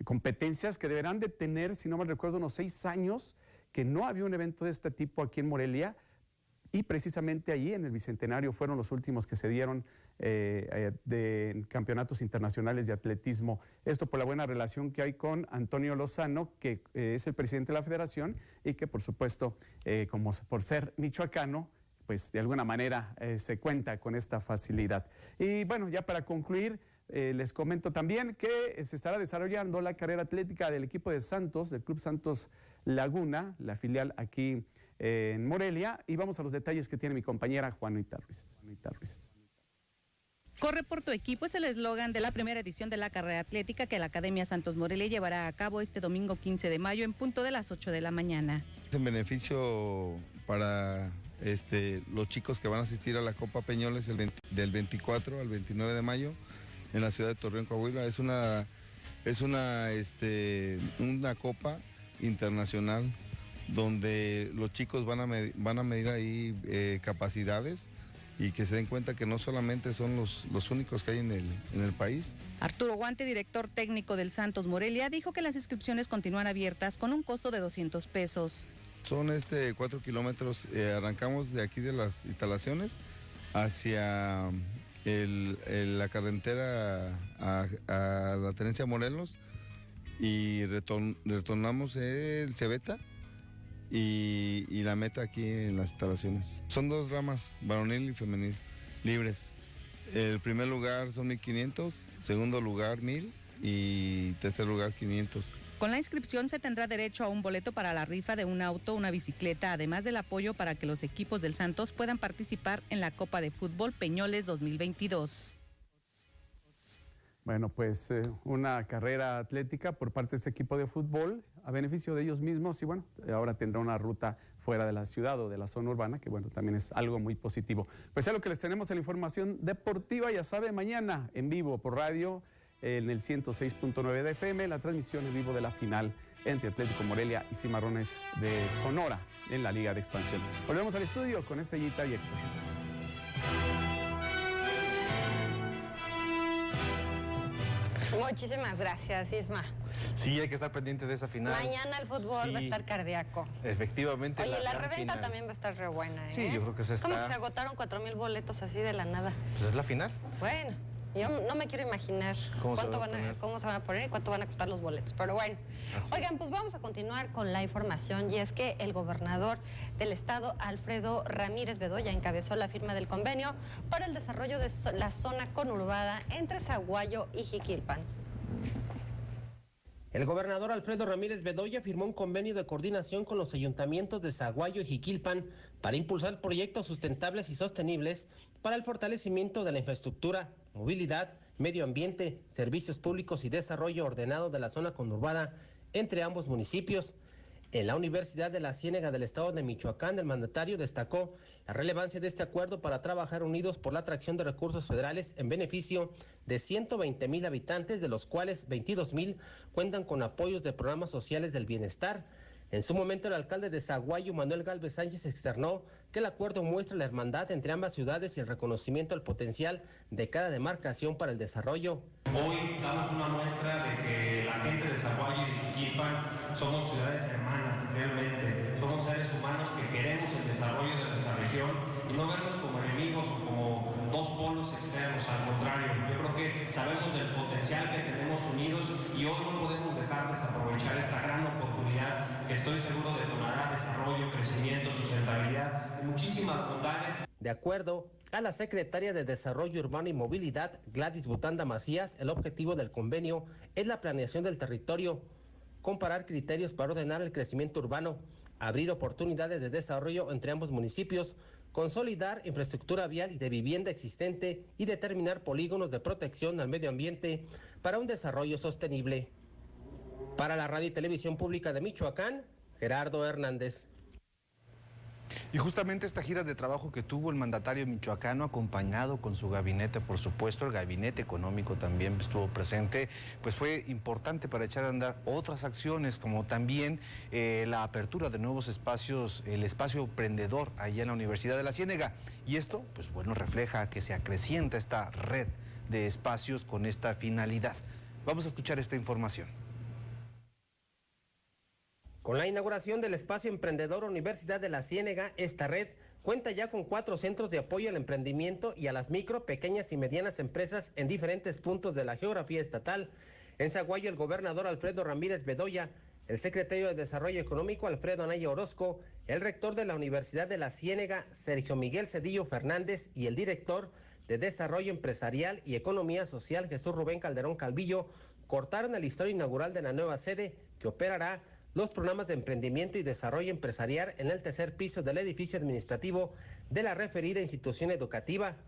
competencias que deberán de tener, si no me recuerdo, unos 6 años que no había un evento de este tipo aquí en Morelia, y precisamente allí en el Bicentenario fueron los últimos que se dieron de campeonatos internacionales de atletismo. Esto por la buena relación que hay con Antonio Lozano, que es el presidente de la federación y que por supuesto, como por ser michoacano, pues de alguna manera se cuenta con esta facilidad. Y bueno, ya para concluir, les comento también que se estará desarrollando la carrera atlética del equipo de Santos, del Club Santos Laguna, la filial aquí en Morelia, y vamos a los detalles que tiene mi compañera Juanita Ruiz.
Corre por tu equipo es el eslogan de la primera edición de la carrera atlética que la Academia Santos Morelia llevará a cabo este domingo 15 de mayo en punto de las 8 de la mañana.
Es en beneficio para los chicos que van a asistir a la Copa Peñoles del 24 al 29 de mayo en la ciudad de Torreón, Coahuila. Es una copa internacional donde los chicos van a medir ahí capacidades y que se den cuenta que no solamente son los únicos que hay en el país.
Arturo Guante, director técnico del Santos Morelia, dijo que las inscripciones continúan abiertas con un costo de 200 pesos.
Son 4 kilómetros, arrancamos de aquí de las instalaciones hacia la carretera a la Tenencia Morelos y retornamos el Cebeta y la meta aquí en las instalaciones. Son 2 ramas, varonil y femenil, libres. El primer lugar son 1,500, segundo lugar 1,000 y tercer lugar 500.
Con la inscripción se tendrá derecho a un boleto para la rifa de un auto, una bicicleta, además del apoyo para que los equipos del Santos puedan participar en la Copa de Fútbol Peñoles 2022.
Bueno, pues una carrera atlética por parte de este equipo de fútbol a beneficio de ellos mismos y bueno, ahora tendrá una ruta fuera de la ciudad o de la zona urbana, que bueno, también es algo muy positivo. Pues es lo que les tenemos en la información deportiva, ya sabe, mañana en vivo por radio, en el 106.9 de FM, la transmisión en vivo de la final entre Atlético Morelia y Cimarrones de Sonora en la Liga de Expansión. Volvemos al estudio con Estrellita y Héctor.
Muchísimas gracias, Isma.
Sí, hay que estar pendiente de esa final.
Mañana el fútbol va a estar cardíaco.
Efectivamente.
Oye, la reventa también va a estar re buena, ¿eh?
Sí, yo creo que se está...
¿Cómo que se agotaron 4,000 boletos así de la nada?
Pues es la final.
Bueno, yo no me quiero imaginar cómo se van a poner y cuánto van a costar los boletos, pero bueno. Oigan, pues vamos a continuar con la información y es que el gobernador del estado, Alfredo Ramírez Bedoya, encabezó la firma del convenio para el desarrollo de la zona conurbada entre Zaguayo y Jiquilpan.
El gobernador Alfredo Ramírez Bedoya firmó un convenio de coordinación con los ayuntamientos de Zaguayo y Jiquilpan para impulsar proyectos sustentables y sostenibles para el fortalecimiento de la infraestructura, movilidad, medio ambiente, servicios públicos y desarrollo ordenado de la zona conurbada entre ambos municipios. En la Universidad de la Ciénega del Estado de Michoacán, el mandatario destacó la relevancia de este acuerdo para trabajar unidos por la atracción de recursos federales en beneficio de 120,000 habitantes, de los cuales 22,000 cuentan con apoyos de programas sociales del bienestar. En su momento, el alcalde de Zaguayo, Manuel Gálvez Sánchez, externó que el acuerdo muestra la hermandad entre ambas ciudades y el reconocimiento al potencial de cada demarcación para el desarrollo.
Hoy damos una muestra de que la gente de Zaguayo y de Jiquilpan somos ciudades hermanas, realmente. Somos seres humanos que queremos el desarrollo de nuestra región y no vernos como enemigos o como dos polos externos, al contrario. Yo creo que sabemos del potencial que tenemos unidos y hoy no podemos dejar desaprovechar esta gran oportunidad que estoy seguro detonará desarrollo, crecimiento, sustentabilidad y muchísimas bondades.
De acuerdo a la secretaria de Desarrollo Urbano y Movilidad, Gladys Butanda Macías, el objetivo del convenio es la planeación del territorio, comparar criterios para ordenar el crecimiento urbano, abrir oportunidades de desarrollo entre ambos municipios, consolidar infraestructura vial y de vivienda existente y determinar polígonos de protección al medio ambiente para un desarrollo sostenible. Para la Radio y Televisión Pública de Michoacán, Gerardo Hernández.
Y justamente esta gira de trabajo que tuvo el mandatario michoacano, acompañado con su gabinete, por supuesto, el gabinete económico también estuvo presente, pues fue importante para echar a andar otras acciones, como también la apertura de nuevos espacios, el espacio emprendedor allá en la Universidad de la Ciénega. Y esto, pues bueno, refleja que se acrecienta esta red de espacios con esta finalidad. Vamos a escuchar esta información.
Con la inauguración del espacio emprendedor Universidad de la Ciénega, esta red cuenta ya con 4 centros de apoyo al emprendimiento y a las micro, pequeñas y medianas empresas en diferentes puntos de la geografía estatal. En Zaguayo, el gobernador Alfredo Ramírez Bedoya, el secretario de Desarrollo Económico Alfredo Anaya Orozco, el rector de la Universidad de la Ciénega Sergio Miguel Cedillo Fernández y el director de Desarrollo Empresarial y Economía Social Jesús Rubén Calderón Calvillo cortaron el listón inaugural de la nueva sede que operará los programas de emprendimiento y desarrollo empresarial en el tercer piso del edificio administrativo de la referida institución educativa.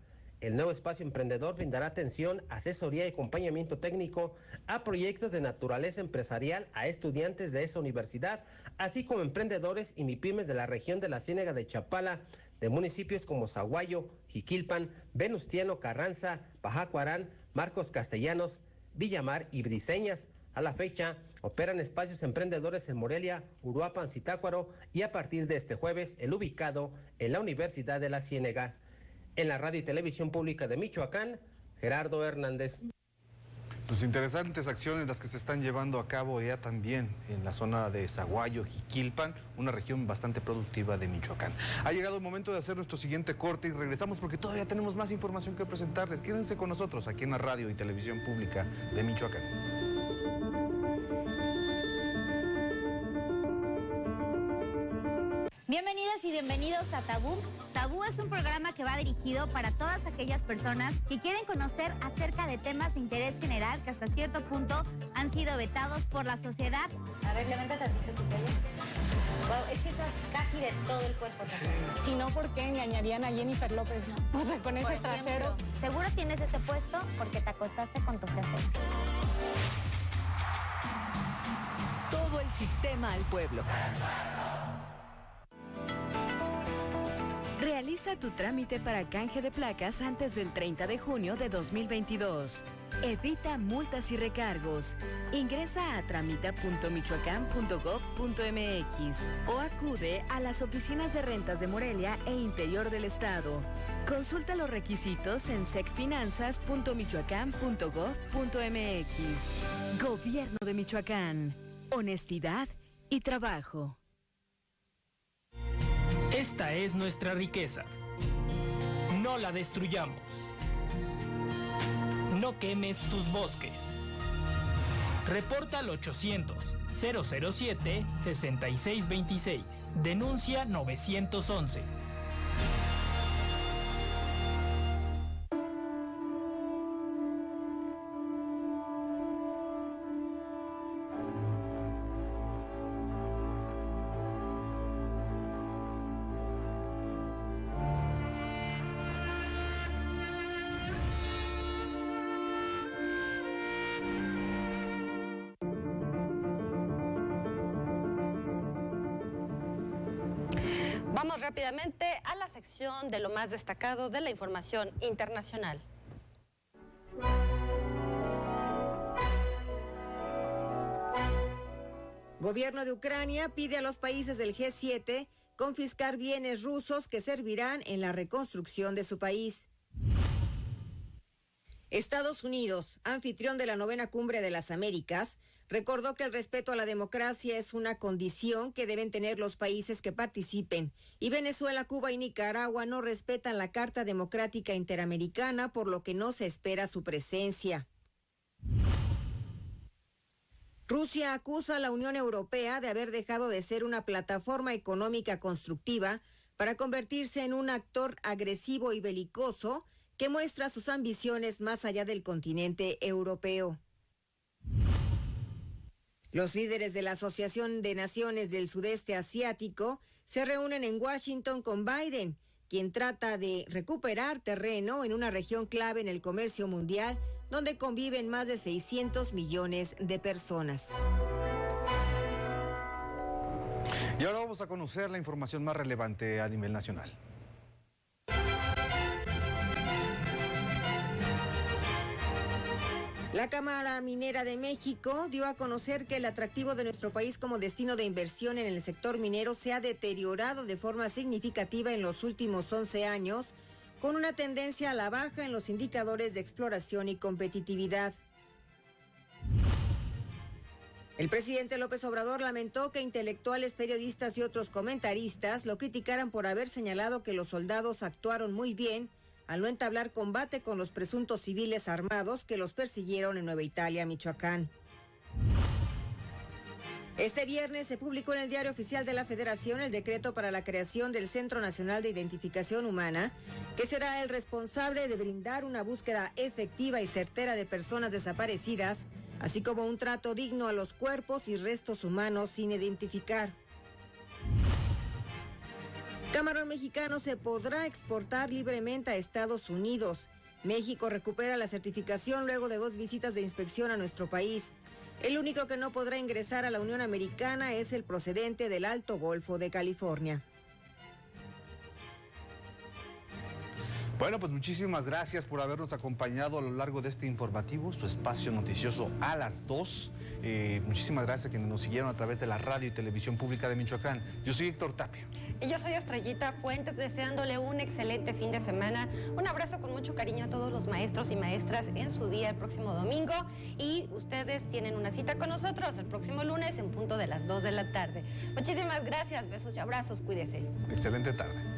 El nuevo espacio emprendedor brindará atención, asesoría y acompañamiento técnico a proyectos de naturaleza empresarial a estudiantes de esa universidad, así como emprendedores y MIPYMES de la región de la Ciénega de Chapala, de municipios como Zaguayo, Jiquilpan, Venustiano Carranza, Pajacuarán, Marcos Castellanos, Villamar y Briseñas. A la fecha, operan espacios emprendedores en Morelia, Uruapan, Zitácuaro y a partir de este jueves, el ubicado en la Universidad de la Ciénega. En la Radio y Televisión Pública de Michoacán, Gerardo Hernández.
Pues interesantes acciones las que se están llevando a cabo ya también en la zona de Zaguayo, Jiquilpan, una región bastante productiva de Michoacán. Ha llegado el momento de hacer nuestro siguiente corte y regresamos porque todavía tenemos más información que presentarles. Quédense con nosotros aquí en la Radio y Televisión Pública de Michoacán.
Bienvenidas y bienvenidos a Tabú. Tabú es un programa que va dirigido para todas aquellas personas que quieren conocer acerca de temas de interés general que hasta cierto punto han sido vetados por la sociedad. A ver, levanta tantito tu pelo. Wow, es que estás casi de todo el cuerpo tatuado.
Si no, ¿por qué engañarían a Jennifer López, no? O sea, con ese trasero.
Seguro tienes ese puesto porque te acostaste con tu jefe.
Todo el sistema al pueblo. Realiza tu trámite para canje de placas antes del 30 de junio de 2022. Evita multas y recargos. Ingresa a tramita.michoacán.gov.mx o acude a las oficinas de rentas de Morelia e interior del estado. Consulta los requisitos en secfinanzas.michoacán.gov.mx. Gobierno de Michoacán. Honestidad y trabajo.
Esta es nuestra riqueza. No la destruyamos. No quemes tus bosques. Reporta al 800-007-6626. Denuncia 911.
Vamos rápidamente a la sección de lo más destacado de la información internacional.
Gobierno de Ucrania pide a los países del G7 confiscar bienes rusos que servirán en la reconstrucción de su país. Estados Unidos, anfitrión de la 9ª Cumbre de las Américas, recordó que el respeto a la democracia es una condición que deben tener los países que participen, y Venezuela, Cuba y Nicaragua no respetan la Carta Democrática Interamericana, por lo que no se espera su presencia. Rusia acusa a la Unión Europea de haber dejado de ser una plataforma económica constructiva para convertirse en un actor agresivo y belicoso que muestra sus ambiciones más allá del continente europeo. Los líderes de la Asociación de Naciones del Sudeste Asiático se reúnen en Washington con Biden, quien trata de recuperar terreno en una región clave en el comercio mundial, donde conviven más de 600 millones de personas.
Y ahora vamos a conocer la información más relevante a nivel nacional.
La Cámara Minera de México dio a conocer que el atractivo de nuestro país como destino de inversión en el sector minero se ha deteriorado de forma significativa en los últimos 11 años, con una tendencia a la baja en los indicadores de exploración y competitividad. El presidente López Obrador lamentó que intelectuales, periodistas y otros comentaristas lo criticaran por haber señalado que los soldados actuaron muy bien al no entablar combate con los presuntos civiles armados que los persiguieron en Nueva Italia, Michoacán. Este viernes se publicó en el Diario Oficial de la Federación el decreto para la creación del Centro Nacional de Identificación Humana, que será el responsable de brindar una búsqueda efectiva y certera de personas desaparecidas, así como un trato digno a los cuerpos y restos humanos sin identificar. Camarón mexicano se podrá exportar libremente a Estados Unidos. México recupera la certificación luego de 2 visitas de inspección a nuestro país. El único que no podrá ingresar a la Unión Americana es el procedente del Alto Golfo de California.
Bueno, pues muchísimas gracias por habernos acompañado a lo largo de este informativo, su espacio noticioso a las 2. Muchísimas gracias a quienes nos siguieron a través de la radio y televisión pública de Michoacán. Yo soy Héctor Tapia.
Y yo soy Estrellita Fuentes, deseándole un excelente fin de semana. Un abrazo con mucho cariño a todos los maestros y maestras en su día el próximo domingo. Y ustedes tienen una cita con nosotros el próximo lunes en punto de las 2 de la tarde. Muchísimas gracias, besos y abrazos, cuídese.
Excelente tarde.